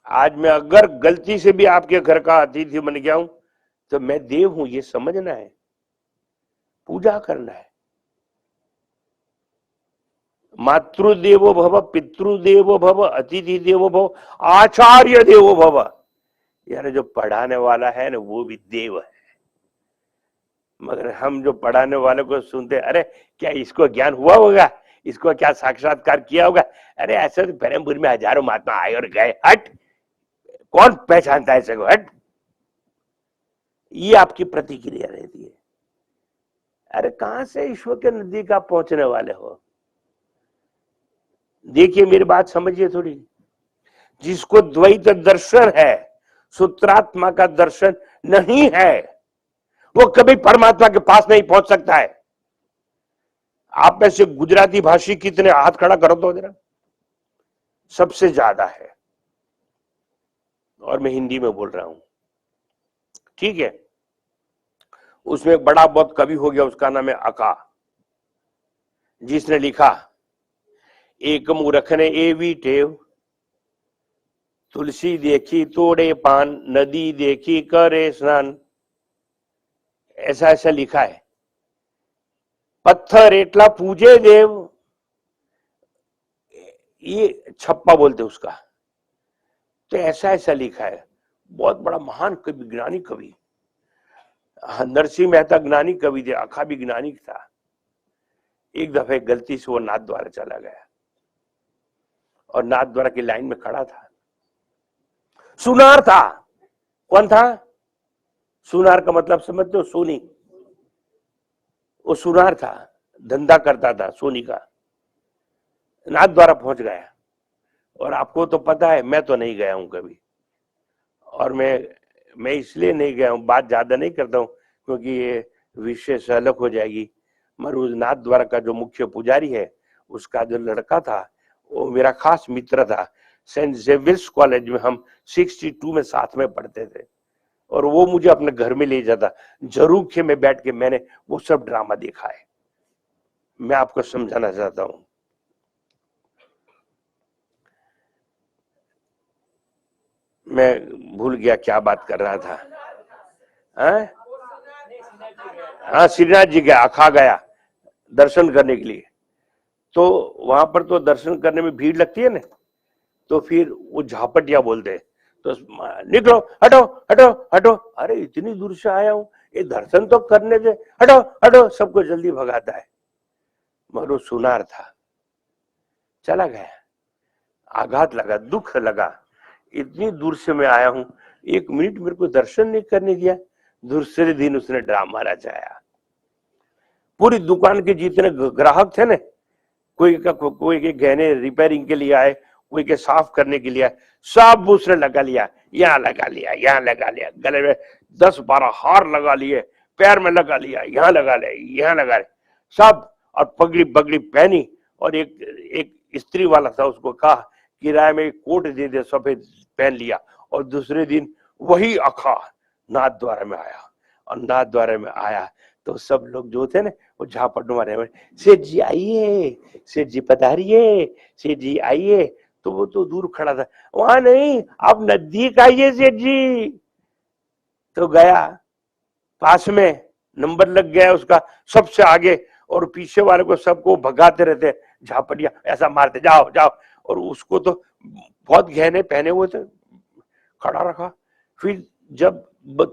आज मैं अगर गलती से भी आपके घर का अतिथि बन गया हूं तो मैं देव हूं, ये समझना है, पूजा करना है। मातृदेवो भव, पितृदेवो भव, अतिथि देवो भव, आचार्य देवो भव। यार जो पढ़ाने वाला है ना वो भी देव है। मगर हम जो पढ़ाने वाले को सुनते, अरे क्या इसको ज्ञान हुआ होगा, इसको क्या साक्षात्कार किया होगा, अरे ऐसे तो पेरमपुर में हजारों महात्मा आए और गए, हट, कौन पहचानता है इसको, हट। ये आपकी प्रतिक्रिया रहती है। अरे कहां से ईश्वर के नजदीक आप पहुंचने वाले हो? देखिए मेरी बात समझिए थोड़ी। जिसको द्वैत दर्शन है, सूत्रात्मा का दर्शन नहीं है, वो कभी परमात्मा के पास नहीं पहुंच सकता है। आप में से गुजराती भाषी कितने, हाथ खड़ा करो तो जरा। सबसे ज्यादा है, और मैं हिंदी में बोल रहा हूं, ठीक है। उसमें एक बड़ा बहुत कवि हो गया, उसका नाम है अका, जिसने लिखा एक मूर्ख ने एवी टेव, तुलसी देखी तोड़े पान, नदी देखी करे स्नान। ऐसा ऐसा लिखा है। पत्थर एटला पूजे देव, ये छप्पा बोलते उसका। तो ऐसा ऐसा लिखा है। बहुत बड़ा महान कवि, ज्ञानी कवि। नरसिंह मेहता ज्ञानी कवि थे, अखा भी ज्ञानी था। एक दफे गलती से वो नाथ द्वारा चला गया और नाथ द्वारा की लाइन में खड़ा था। सुनार था। कौन था? सुनार का मतलब समझते हो? सोनी। वो सुनार था, धंधा करता था सोनी का। नाथ द्वारा पहुंच गया। और आपको तो पता है, मैं तो नहीं गया हूं कभी, और मैं इसलिए नहीं गया हूं, बात ज्यादा नहीं करता हूं क्योंकि ये विषय से अलग हो जाएगी। मगर उस नाथ द्वारा का जो मुख्य पुजारी है, उसका जो लड़का था, वो मेरा खास मित्र था। सेंट जेवियर्स कॉलेज में हम 62 में साथ में पढ़ते थे, और वो मुझे अपने घर में ले जाता। जरूर में बैठ के मैंने वो सब ड्रामा देखा है। मैं आपको समझाना चाहता हूं। मैं भूल गया क्या बात कर रहा था। हाँ, श्रीनाथ जी गया, अखा गया दर्शन करने के लिए। तो वहां पर तो दर्शन करने में भीड़ लगती है ना, तो फिर वो झापटिया बोलते हैं, तो निकलो, हटो हटो हटो। अरे इतनी दूर से आया हूं, ये दर्शन तो करने दे, हटो हटो। सबको जल्दी भगाता है। मगर वो सुनार था, चला गया। आघात लगा, दुख लगा। इतनी दूर से मैं आया हूं, 1 मिनट मेरे को दर्शन नहीं करने दिया। दूसरे दिन उसने ड्रामा रचाया। पूरी दुकान के जितने ग्राहक थे ना, कोई के गहने रिपेयरिंग के लिए आए, कोई के साफ करने के लिए आए, सब उसने लगा लिया। यहाँ लगा लिया, यहाँ लगा लिया, गले में 10-12 हार लगा लिए, पैर में लगा लिया, यहाँ लगा लिया, यहाँ लगा लिया, सब। और पगड़ी बगड़ी पहनी। और एक स्त्री वाला था, उसको कहा किराए में कोट दे दे, सफेद पहन लिया। और दूसरे दिन वही अखा नाथ द्वारा में आया। और नाथ द्वारा में आया तो सब लोग जो थे ना, वो झापट मारे, सेठ जी आइए, सेठ जी पधारिए, सेठ जी आइए। तो वो तो दूर खड़ा था, वहां नहीं, आप नजदीक आइए सेठ जी। तो गया, पास में नंबर लग गया उसका, सबसे आगे। और पीछे वाले को सबको भगाते रहते, झापटिया ऐसा मारते, जाओ जाओ। और उसको तो बहुत गहने पहने हुए थे, खड़ा रखा। फिर जब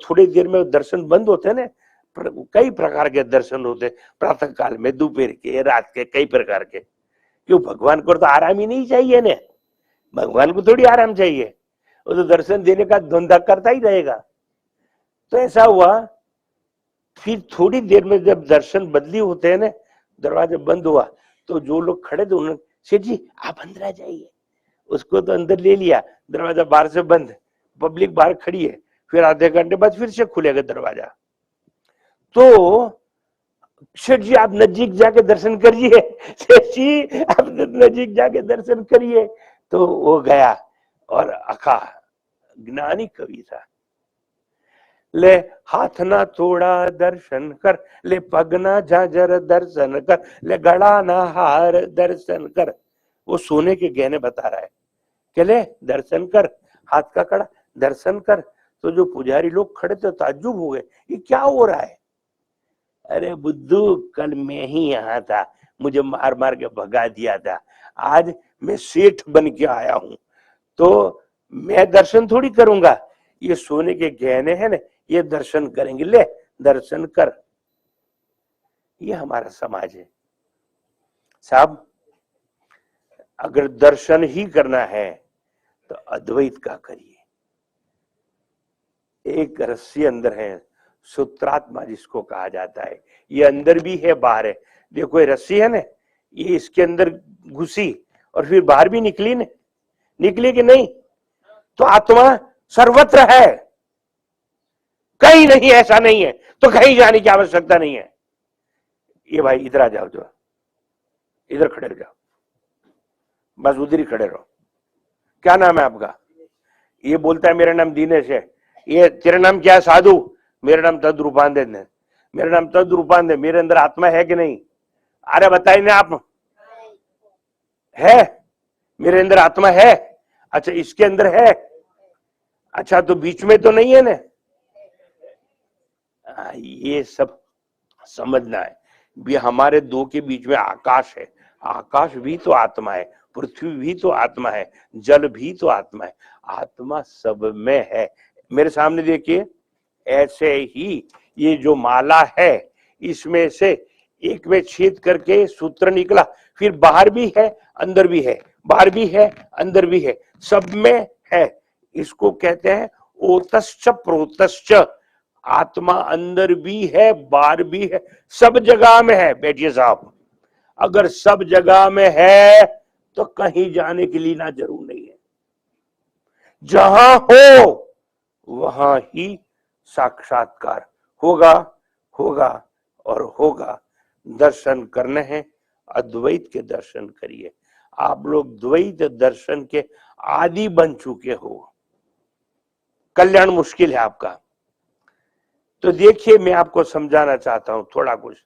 थोड़ी देर में दर्शन बंद होते ना, कई प्रकार के दर्शन होते, प्रातः काल में, दोपहर के, रात के, कई प्रकार के। क्यों? भगवान को तो आराम ही नहीं चाहिए ना, भगवान को थोड़ी आराम चाहिए, वो तो दर्शन देने का धंधा करता ही रहेगा। तो ऐसा हुआ। फिर थोड़ी देर में जब दर्शन बदली होते हैं ना, दरवाजा बंद हुआ, तो जो लोग खड़े थे उन्होंने, सेठ जी आप अंदर आ जाइए। उसको तो अंदर ले लिया, दरवाजा बाहर से बंद, पब्लिक बाहर खड़ी है। फिर आधे घंटे बाद फिर से खुलेगा दरवाजा। तो सेठ जी आप नजदीक जाके दर्शन करिए, सेठ जी आप नजदीक जाके दर्शन करिए। तो वो गया और अखा ज्ञानी कवि था। ले हाथ ना तोड़ा दर्शन कर, ले पग ना झांझर दर्शन कर, ले गड़ा ना हार दर्शन कर। वो सोने के गहने बता रहा है कि ले दर्शन कर, हाथ का कड़ा दर्शन कर। तो जो पुजारी लोग खड़े थे ताज्जुब हो गए, ये क्या हो रहा है? अरे बुद्धू, कल मैं ही यहाँ था, मुझे मार मार के भगा दिया था, आज मैं सेठ बन के आया हूं, तो मैं दर्शन थोड़ी करूंगा, ये सोने के गहने हैं ना, ये दर्शन करेंगे, ले दर्शन कर। ये हमारा समाज है साहब। अगर दर्शन ही करना है तो अद्वैत का करिए। एक रस्सी अंदर है, सूत्रात्मा जिसको कहा जाता है, ये अंदर भी है बाहर है। देखो ये रस्सी है ना, ये इसके अंदर घुसी और फिर बाहर भी निकली ना, निकली कि नहीं? तो आत्मा सर्वत्र है, कहीं नहीं ऐसा नहीं है, तो कहीं जाने की आवश्यकता नहीं है। ये भाई इधर आ जाओ, जो इधर खड़े हो जाओ, बस उधर ही खड़े रहो। क्या नाम है आपका? ये बोलता है मेरा नाम दिनेश है। ये तेरा नाम क्या है? साधु। मेरा नाम तद्रूपांधे है। मेरा नाम तद्रूपांधे। मेरे अंदर आत्मा है कि नहीं? अरे बताइए ना आप, है? मेरे अंदर आत्मा है? अच्छा, इसके अंदर है? अच्छा, तो बीच में तो नहीं है ना? ये सब समझना है भी। हमारे दो के बीच में आकाश है, आकाश भी तो आत्मा है, पृथ्वी भी तो आत्मा है, जल भी तो आत्मा है, आत्मा सब में है। मेरे सामने देखिए, ऐसे ही ये जो माला है, इसमें से एक में छेद करके सूत्र निकला, फिर बाहर भी है अंदर भी है, बाहर भी है अंदर भी है, सब में है। इसको कहते हैं ओतश्च प्रोतश्च। आत्मा अंदर भी है बाहर भी है, सब जगह में है। बैठिए साहब, अगर सब जगह में है तो कहीं जाने के लिए ना जरूर नहीं है। जहां हो वहां ही साक्षात्कार होगा, होगा और होगा। दर्शन करने हैं, अद्वैत के दर्शन करिए। आप लोग द्वैत दर्शन के आदि बन चुके हो, कल्याण मुश्किल है आपका। तो देखिए, मैं आपको समझाना चाहता हूं थोड़ा कुछ।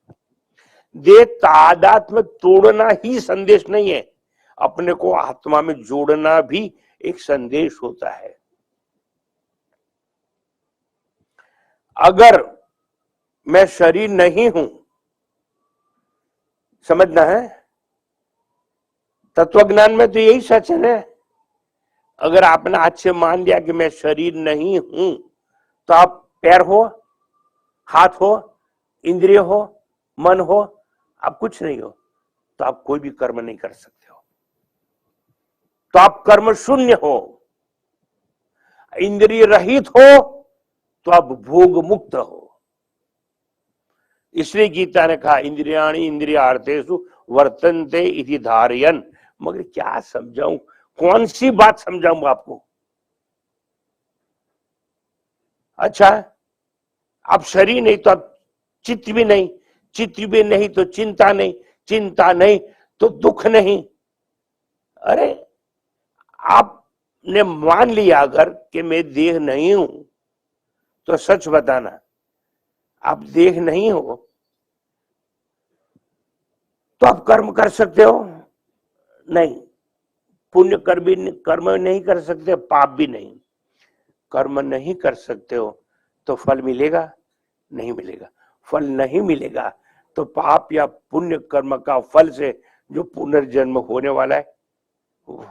देह तादात्म्य तोड़ना ही संदेश नहीं है, अपने को आत्मा में जोड़ना भी एक संदेश होता है। अगर मैं शरीर नहीं हूं, समझना है, तत्वज्ञान में तो यही सच है ना। अगर आपने आज से मान लिया कि मैं शरीर नहीं हूं, तो आप पैर हो, हाथ हो, इंद्रिय हो, मन हो, आप कुछ नहीं हो, तो आप कोई भी कर्म नहीं कर सकते हो, तो आप कर्म शून्य हो। इंद्रिय रहित हो तो आप भोग मुक्त हो। इसलिए गीता ने कहा, इंद्रियाणि इंद्रियार्थेषु वर्तन्ते इति धारयन्। मगर क्या समझाऊं, कौन सी बात समझाऊं आपको? अच्छा, आप शरीर नहीं तो आप चित्त भी नहीं, चित्त भी नहीं तो चिंता नहीं, चिंता नहीं तो दुख नहीं। अरे, आपने मान लिया अगर कि मैं देह नहीं हूं, तो सच बताना, आप देह नहीं हो तो आप कर्म कर सकते हो? नहीं। पुण्य कर्म नहीं कर सकते, पाप भी नहीं। कर्म नहीं कर सकते हो तो फल मिलेगा? नहीं मिलेगा। फल नहीं मिलेगा तो पाप या पुण्य कर्म का फल से जो पुनर्जन्म होने वाला है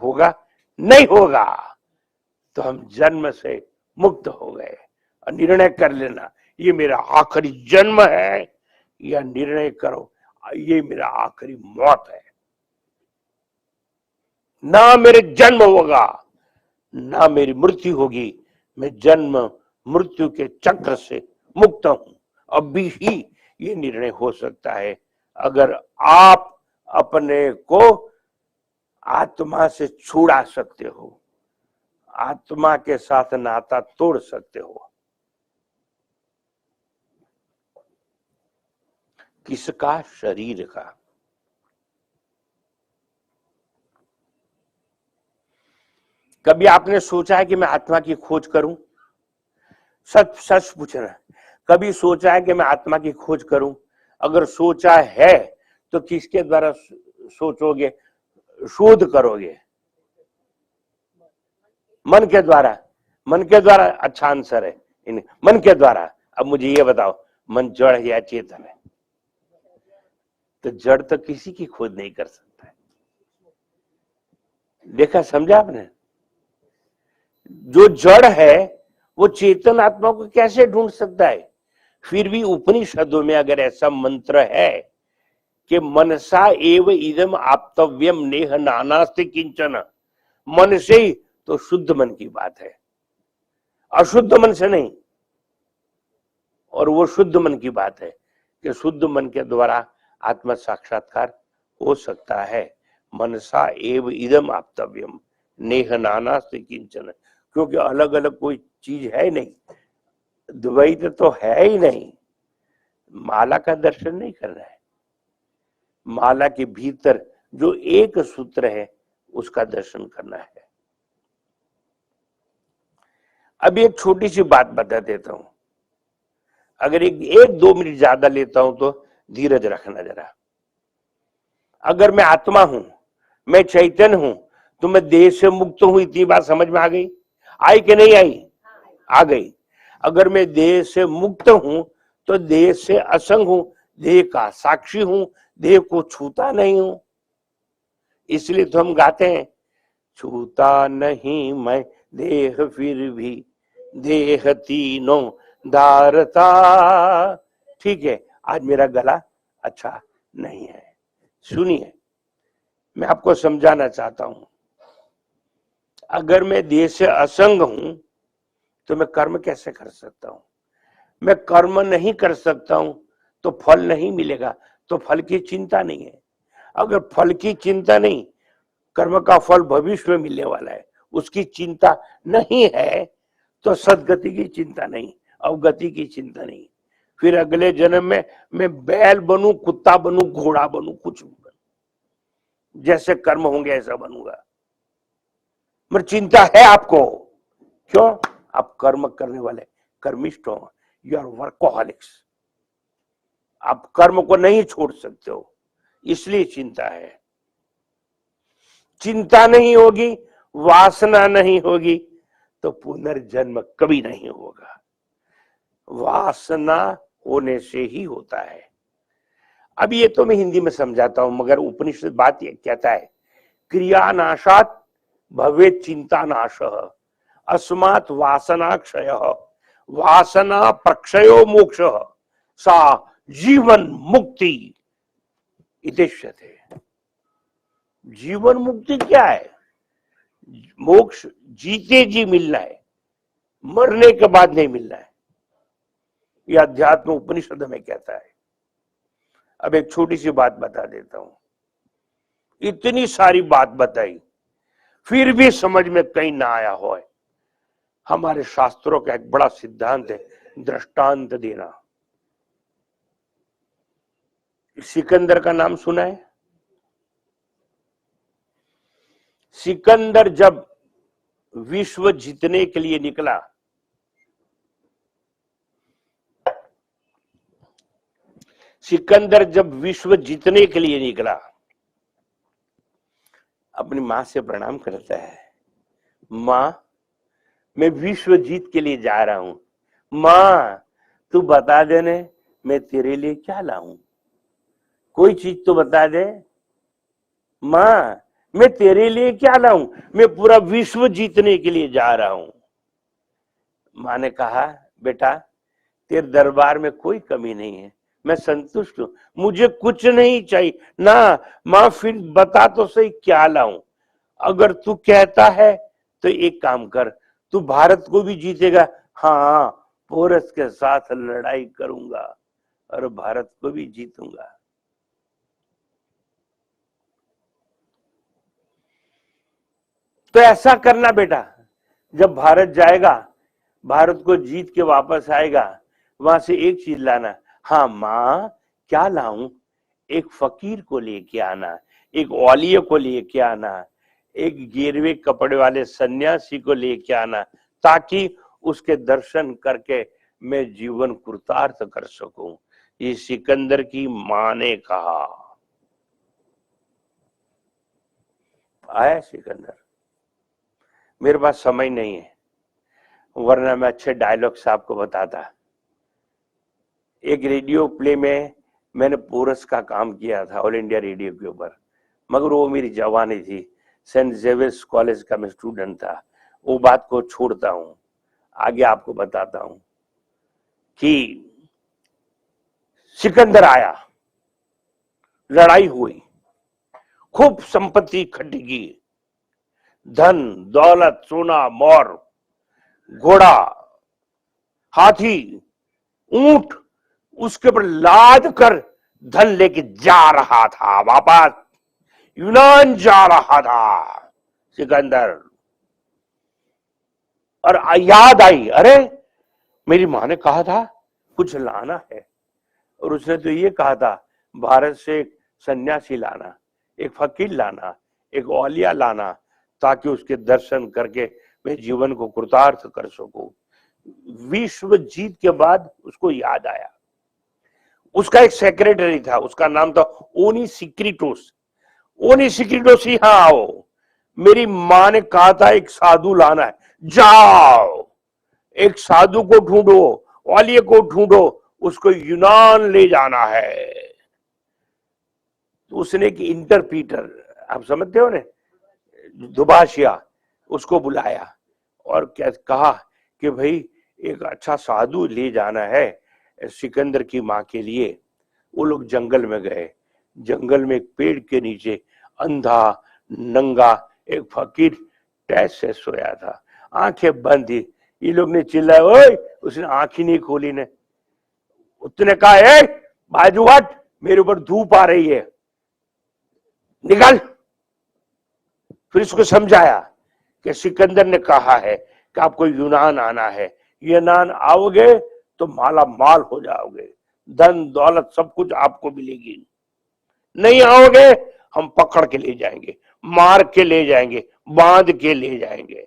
होगा? नहीं होगा। तो हम जन्म से मुक्त हो गए। और निर्णय कर लेना, ये मेरा आखिरी जन्म है, या निर्णय करो ये मेरा आखिरी मौत है। ना मेरे जन्म होगा ना मेरी मृत्यु होगी, मैं जन्म मृत्यु के चक्र से मुक्त हूं। अभी ही ये निर्णय हो सकता है अगर आप अपने को आत्मा से छुड़ा सकते हो, आत्मा के साथ नाता तोड़ सकते हो। किसका? शरीर का। कभी आपने सोचा है कि मैं आत्मा की खोज करूं? सच सच पूछना, कभी सोचा है कि मैं आत्मा की खोज करूं? अगर सोचा है तो किसके द्वारा सोचोगे, शोध करोगे? मन के द्वारा। मन के द्वारा अच्छा आंसर है, मन के द्वारा। अब मुझे ये बताओ, मन जड़ है या चेतन है? तो जड़ तो किसी की खोज नहीं कर सकता है। देखा, समझा आपने? जो जड़ है वो चेतन आत्मा को कैसे ढूंढ सकता है? फिर भी उपनिषदों में अगर ऐसा मंत्र है कि मनसा एव इदम आप्तव्यम नेह नानास्ति किंचन, मन से ही, तो शुद्ध मन की बात है, अशुद्ध मन से नहीं। और वो शुद्ध मन की बात है कि शुद्ध मन के द्वारा आत्म साक्षात्कार हो सकता है। मनसा एव इदम आप्तव्यम नेह नानास्ति किंचन, क्योंकि अलग अलग कोई चीज है नहीं, द्वैत तो है ही नहीं। माला का दर्शन नहीं करना है, माला के भीतर जो एक सूत्र है उसका दर्शन करना है। अब एक छोटी सी बात बता देता हूं, अगर एक 2 मिनट ज्यादा लेता हूं तो धीरज रखना जरा। अगर मैं आत्मा हूं, मैं चैतन्य हूं, तो मैं देह से मुक्त हूं, इतनी बात समझ में आ गई? आई कि नहीं आई? आ गई। अगर मैं देह से मुक्त हूं तो देह से असंग हूं, देह का साक्षी हूं, देह को छूता नहीं हूं। इसलिए तो हम गाते हैं, छूता नहीं मैं देह फिर भी देह तीनों धारता। ठीक है, आज मेरा गला अच्छा नहीं है। सुनिए, मैं आपको समझाना चाहता हूं, अगर मैं देह से असंग हूं तो मैं कर्म कैसे कर सकता हूं? मैं कर्म नहीं कर सकता हूं तो फल नहीं मिलेगा, तो फल की चिंता नहीं है। अगर फल की चिंता नहीं, कर्म का फल भविष्य में मिलने वाला है, उसकी चिंता नहीं है, तो सदगति की चिंता नहीं, अवगति की चिंता नहीं। फिर अगले जन्म में मैं बैल बनूं, कुत्ता बनूं, घोड़ा बनूं, कुछ भी बनूं, जैसे कर्म होंगे ऐसा बनूंगा, मगर चिंता है आपको। क्यों? आप कर्म करने वाले कर्मिष्ठ हो, यू आर वर्कोहॉलिक्स। आप कर्म को नहीं छोड़ सकते हो, इसलिए चिंता है। चिंता नहीं होगी, वासना नहीं होगी, तो पुनर्जन्म कभी नहीं होगा। वासना होने से ही होता है। अब ये तो मैं हिंदी में समझाता हूं, मगर उपनिषद बात ये कहता है, क्रिया नाशात भवेत् चिंता नाशः, अस्मात् वासना क्षयः, वासना प्रक्षयो मोक्षः, सा जीवन मुक्ति इत्येष्यते। जीवन मुक्ति क्या है? मोक्ष जीते जी मिलना है, मरने के बाद नहीं मिलना है। यह अध्यात्म उपनिषद में कहता है। अब एक छोटी सी बात बता देता हूं, इतनी सारी बात बताई फिर भी समझ में कहीं ना आया हो, हमारे शास्त्रों का एक बड़ा सिद्धांत है, दृष्टांत देना। सिकंदर का नाम सुना है? सिकंदर जब विश्व जीतने के लिए निकला, सिकंदर जब विश्व जीतने के लिए निकला, अपनी मां से प्रणाम करता है, मां मैं विश्व जीत के लिए जा रहा हूं, मां तू बता देने मैं तेरे लिए क्या लाऊं, कोई चीज तो बता दे मां, मैं तेरे लिए क्या लाऊं, मैं पूरा विश्व जीतने के लिए जा रहा हूं। मां ने कहा, बेटा तेरे दरबार में कोई कमी नहीं है, मैं संतुष्ट हूं, मुझे कुछ नहीं चाहिए ना। मां फिर बता तो सही क्या लाऊं? अगर तू कहता है तो एक काम कर, तू भारत को भी जीतेगा? हाँ, पोरस के साथ लड़ाई करूंगा और भारत को भी जीतूंगा। तो ऐसा करना बेटा, जब भारत जाएगा, भारत को जीत के वापस आएगा, वहां से एक चीज लाना। हाँ मां, क्या लाऊं? एक फकीर को लेके आना, एक औलिया को लेके आना, एक गिरवे कपड़े वाले सन्यासी को लेके आना, ताकि उसके दर्शन करके मैं जीवन कृतार्थ कर सकूं। ये सिकंदर की मां ने कहा। आया सिकंदर। मेरे पास समय नहीं है, वरना मैं अच्छे डायलॉग्स आपको बताता। एक रेडियो प्ले में मैंने पोरस का काम किया था, ऑल इंडिया रेडियो के ऊपर, मगर वो मेरी जवानी थी। सेंट जेवियर्स कॉलेज का मैं स्टूडेंट था। वो बात को छोड़ता हूं, आगे आपको बताता हूं कि सिकंदर आया, लड़ाई हुई, खूब संपत्ति इकट्ठी की, धन दौलत सोना मोर घोड़ा हाथी ऊंट उसके ऊपर लाद कर धन लेके जा रहा था, वापस यूनान जा रहा था सिकंदर। और याद आई, अरे मेरी मां ने कहा था कुछ लाना है, और उसने तो ये कहा था भारत से एक सन्यासी लाना, एक फकीर लाना, एक औलिया लाना, ताकि उसके दर्शन करके मैं जीवन को कृतार्थ कर सकूं। विश्व जीत के बाद उसको याद आया, उसका एक सेक्रेटरी था, उसका नाम था ओनी सिक्रिटोस। ओनी सिक्रिटोस, यहां आओ, मेरी मां ने कहा था एक साधु लाना है, जाओ एक साधु को ढूंढो, औलिये को ढूंढो, उसको यूनान ले जाना है। तो उसने एक इंटरप्रीटर, आप समझते हो ना, दुभाषिया, उसको बुलाया और क्या कहा कि भाई एक अच्छा साधु ले जाना है सिकंदर की मां के लिए। वो लोग जंगल में गए। जंगल में एक पेड़ के नीचे अंधा नंगा एक फकीर टैस से सोया था, आंखें बंद थी। ये लोग ने चिल्लाया, ओए, उसने आंख ही नहीं खोली ने। उसने कहा, ए बाजू हट, मेरे ऊपर धूप आ रही है, निकल। फिर इसको समझाया कि सिकंदर ने कहा है कि आपको यूनान आना है, यूनान आओगे तो माला माल हो जाओगे, धन दौलत सब कुछ आपको मिलेगी। नहीं आओगे हम पकड़ के ले जाएंगे, मार के ले जाएंगे, बांध के ले जाएंगे।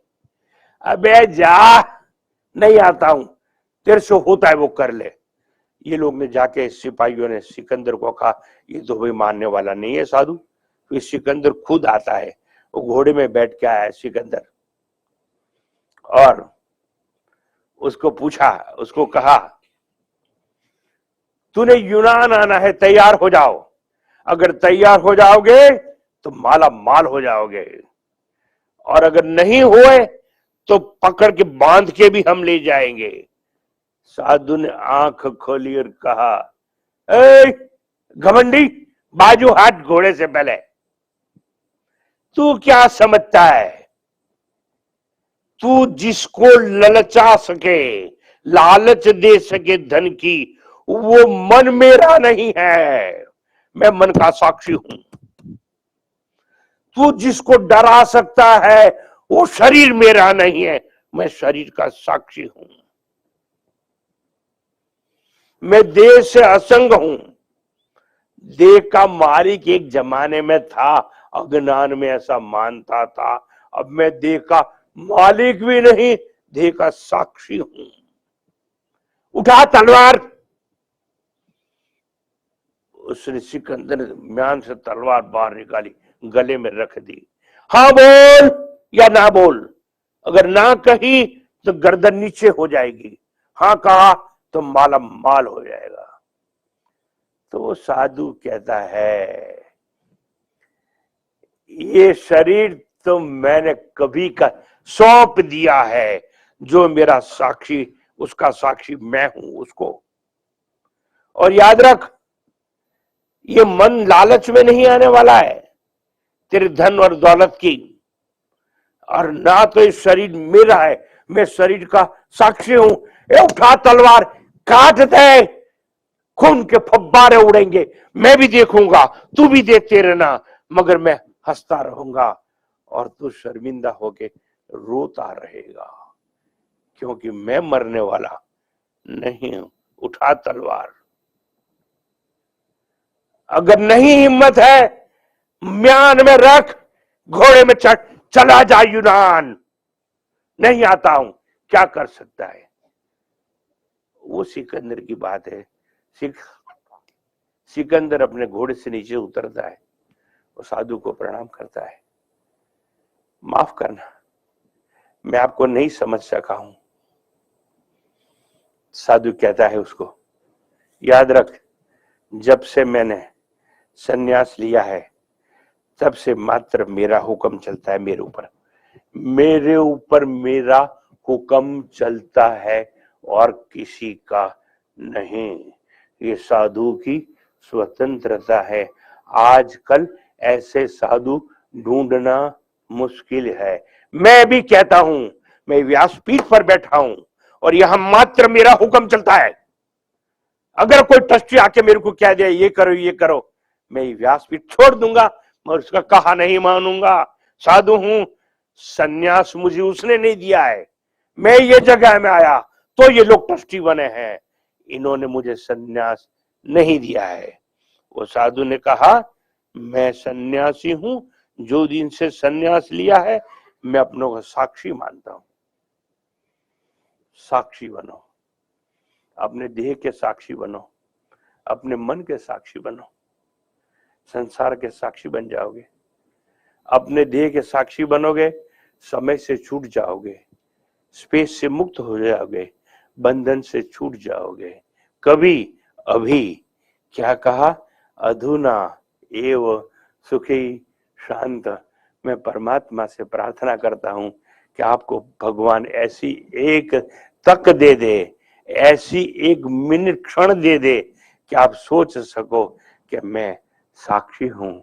अबे जा, नहीं आता हूं, तेरे से होता है वो कर ले। ये लोग ने जाके, सिपाहियों ने सिकंदर को कहा, ये तो भाई मानने वाला नहीं है साधु। फिर सिकंदर खुद आता है, वो घोड़े में बैठ के आया है सिकंदर, और उसको पूछा, उसको कहा, तूने यूनान आना है, तैयार हो जाओ, अगर तैयार हो जाओगे तो माला माल हो जाओगे, और अगर नहीं हुए तो पकड़ के बांध के भी हम ले जाएंगे। साधु ने आंख खोली और कहा, ए घमंडी, बाजू हट घोड़े से पहले। तू क्या समझता है, तू जिसको ललचा सके, लालच दे सके धन की, वो मन मेरा नहीं है, मैं मन का साक्षी हूं। तू जिसको डरा सकता है, वो शरीर मेरा नहीं है, मैं शरीर का साक्षी हूं। मैं देह से असंग हूं। देह का मालिक एक जमाने में था, अज्ञान में ऐसा मानता था। अब मैं देह का मालिक भी नहीं, देह का साक्षी हूं। उठा तलवार। उसने सिकंदर ने म्यान से तलवार बाहर निकाली, गले में रख दी। हाँ बोल या ना बोल, अगर ना कही तो गर्दन नीचे हो जाएगी, हाँ कहा तो माला माल हो जाएगा। तो वो साधु कहता है, ये शरीर तो मैंने कभी का सौंप दिया है, जो मेरा साक्षी, उसका साक्षी मैं हूं उसको। और याद रख, ये मन लालच में नहीं आने वाला है तेरे धन और दौलत की, और ना तो ये शरीर मेरा है, मैं शरीर का साक्षी हूं। ए उठा तलवार, काट दे, खून के फव्वारे उड़ेंगे, मैं भी देखूंगा, तू भी देखते रहना, मगर मैं हंसता रहूंगा और तू शर्मिंदा होके रोता रहेगा, क्योंकि मैं मरने वाला नहीं हूं। उठा तलवार। अगर नहीं हिम्मत है, म्यान में रख, घोड़े में चला जा यूनान, नहीं आता हूं, क्या कर सकता है। वो सिकंदर की बात है। सिकंदर अपने घोड़े से नीचे उतरता है, वो साधु को प्रणाम करता है, माफ करना मैं आपको नहीं समझ सका हूं। साधु कहता है उसको, याद रख, जब से मैंने सन्यास लिया है तब से मात्र मेरा हुक्म चलता है, मेरे ऊपर मेरा हुक्म चलता है और किसी का नहीं। ये साधु की स्वतंत्रता है। आजकल ऐसे साधु ढूंढना मुश्किल है। मैं भी कहता हूं, मैं व्यासपीठ पर बैठा हूं और यहां मात्र मेरा हुक्म चलता है। अगर कोई ट्रस्टी आके मेरे को कह दे ये करो, मैं व्यासपीठ छोड़ दूंगा, मैं उसका कहा नहीं मानूंगा। साधु हूं, सन्यास मुझे उसने नहीं दिया है, मैं ये जगह में आया तो ये लोग ट्रस्टी बने हैं, इन्होंने मुझे सन्यास नहीं दिया है। वो साधु ने कहा, मैं सन्यासी हूं, जो दिन से सन्यास लिया है मैं अपनों को साक्षी मानता हूं। साक्षी बनो, अपने देह के साक्षी बनो, अपने मन के साक्षी बनो, संसार के साक्षी बन जाओगे। अपने देह के साक्षी बनोगे, समय से छूट जाओगे, स्पेस से मुक्त हो जाओगे, बंधन से छूट जाओगे। कभी अभी क्या कहा, अधुना एव सुखी शांत। मैं परमात्मा से प्रार्थना करता हूं कि आपको भगवान ऐसी एक तक दे दे, ऐसी एक मिनट क्षण दे दे कि आप सोच सको कि मैं साक्षी हूं।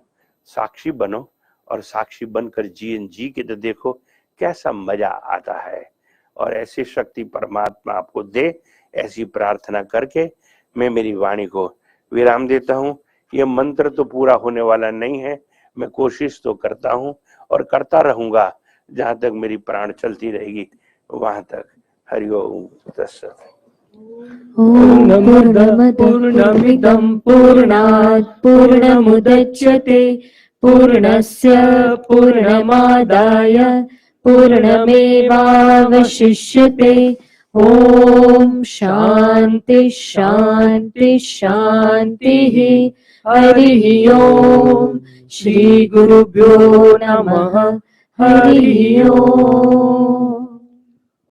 साक्षी बनो और साक्षी बनकर जी के तो देखो कैसा मजा आता है। और ऐसी शक्ति परमात्मा आपको दे, ऐसी प्रार्थना करके मैं मेरी वाणी को विराम देता हूं। यह मंत्र तो पूरा होने वाला नहीं है, मैं कोशिश तो करता हूं और करता रहूंगा जहां तक मेरी प्राण चलती रहेगी वहां तक। हरिओम तत्सत। पूर्णमदः पूर्णमिदं पूर्णात् पूर्णमुदच्यते पूर्णस्य पूर्णमादाय पूर्णमेवावशिष्यते। ओम शांति शांति शांतिः। हरिः ओम। श्री गुरुभ्यो नमः। हरिः ओम।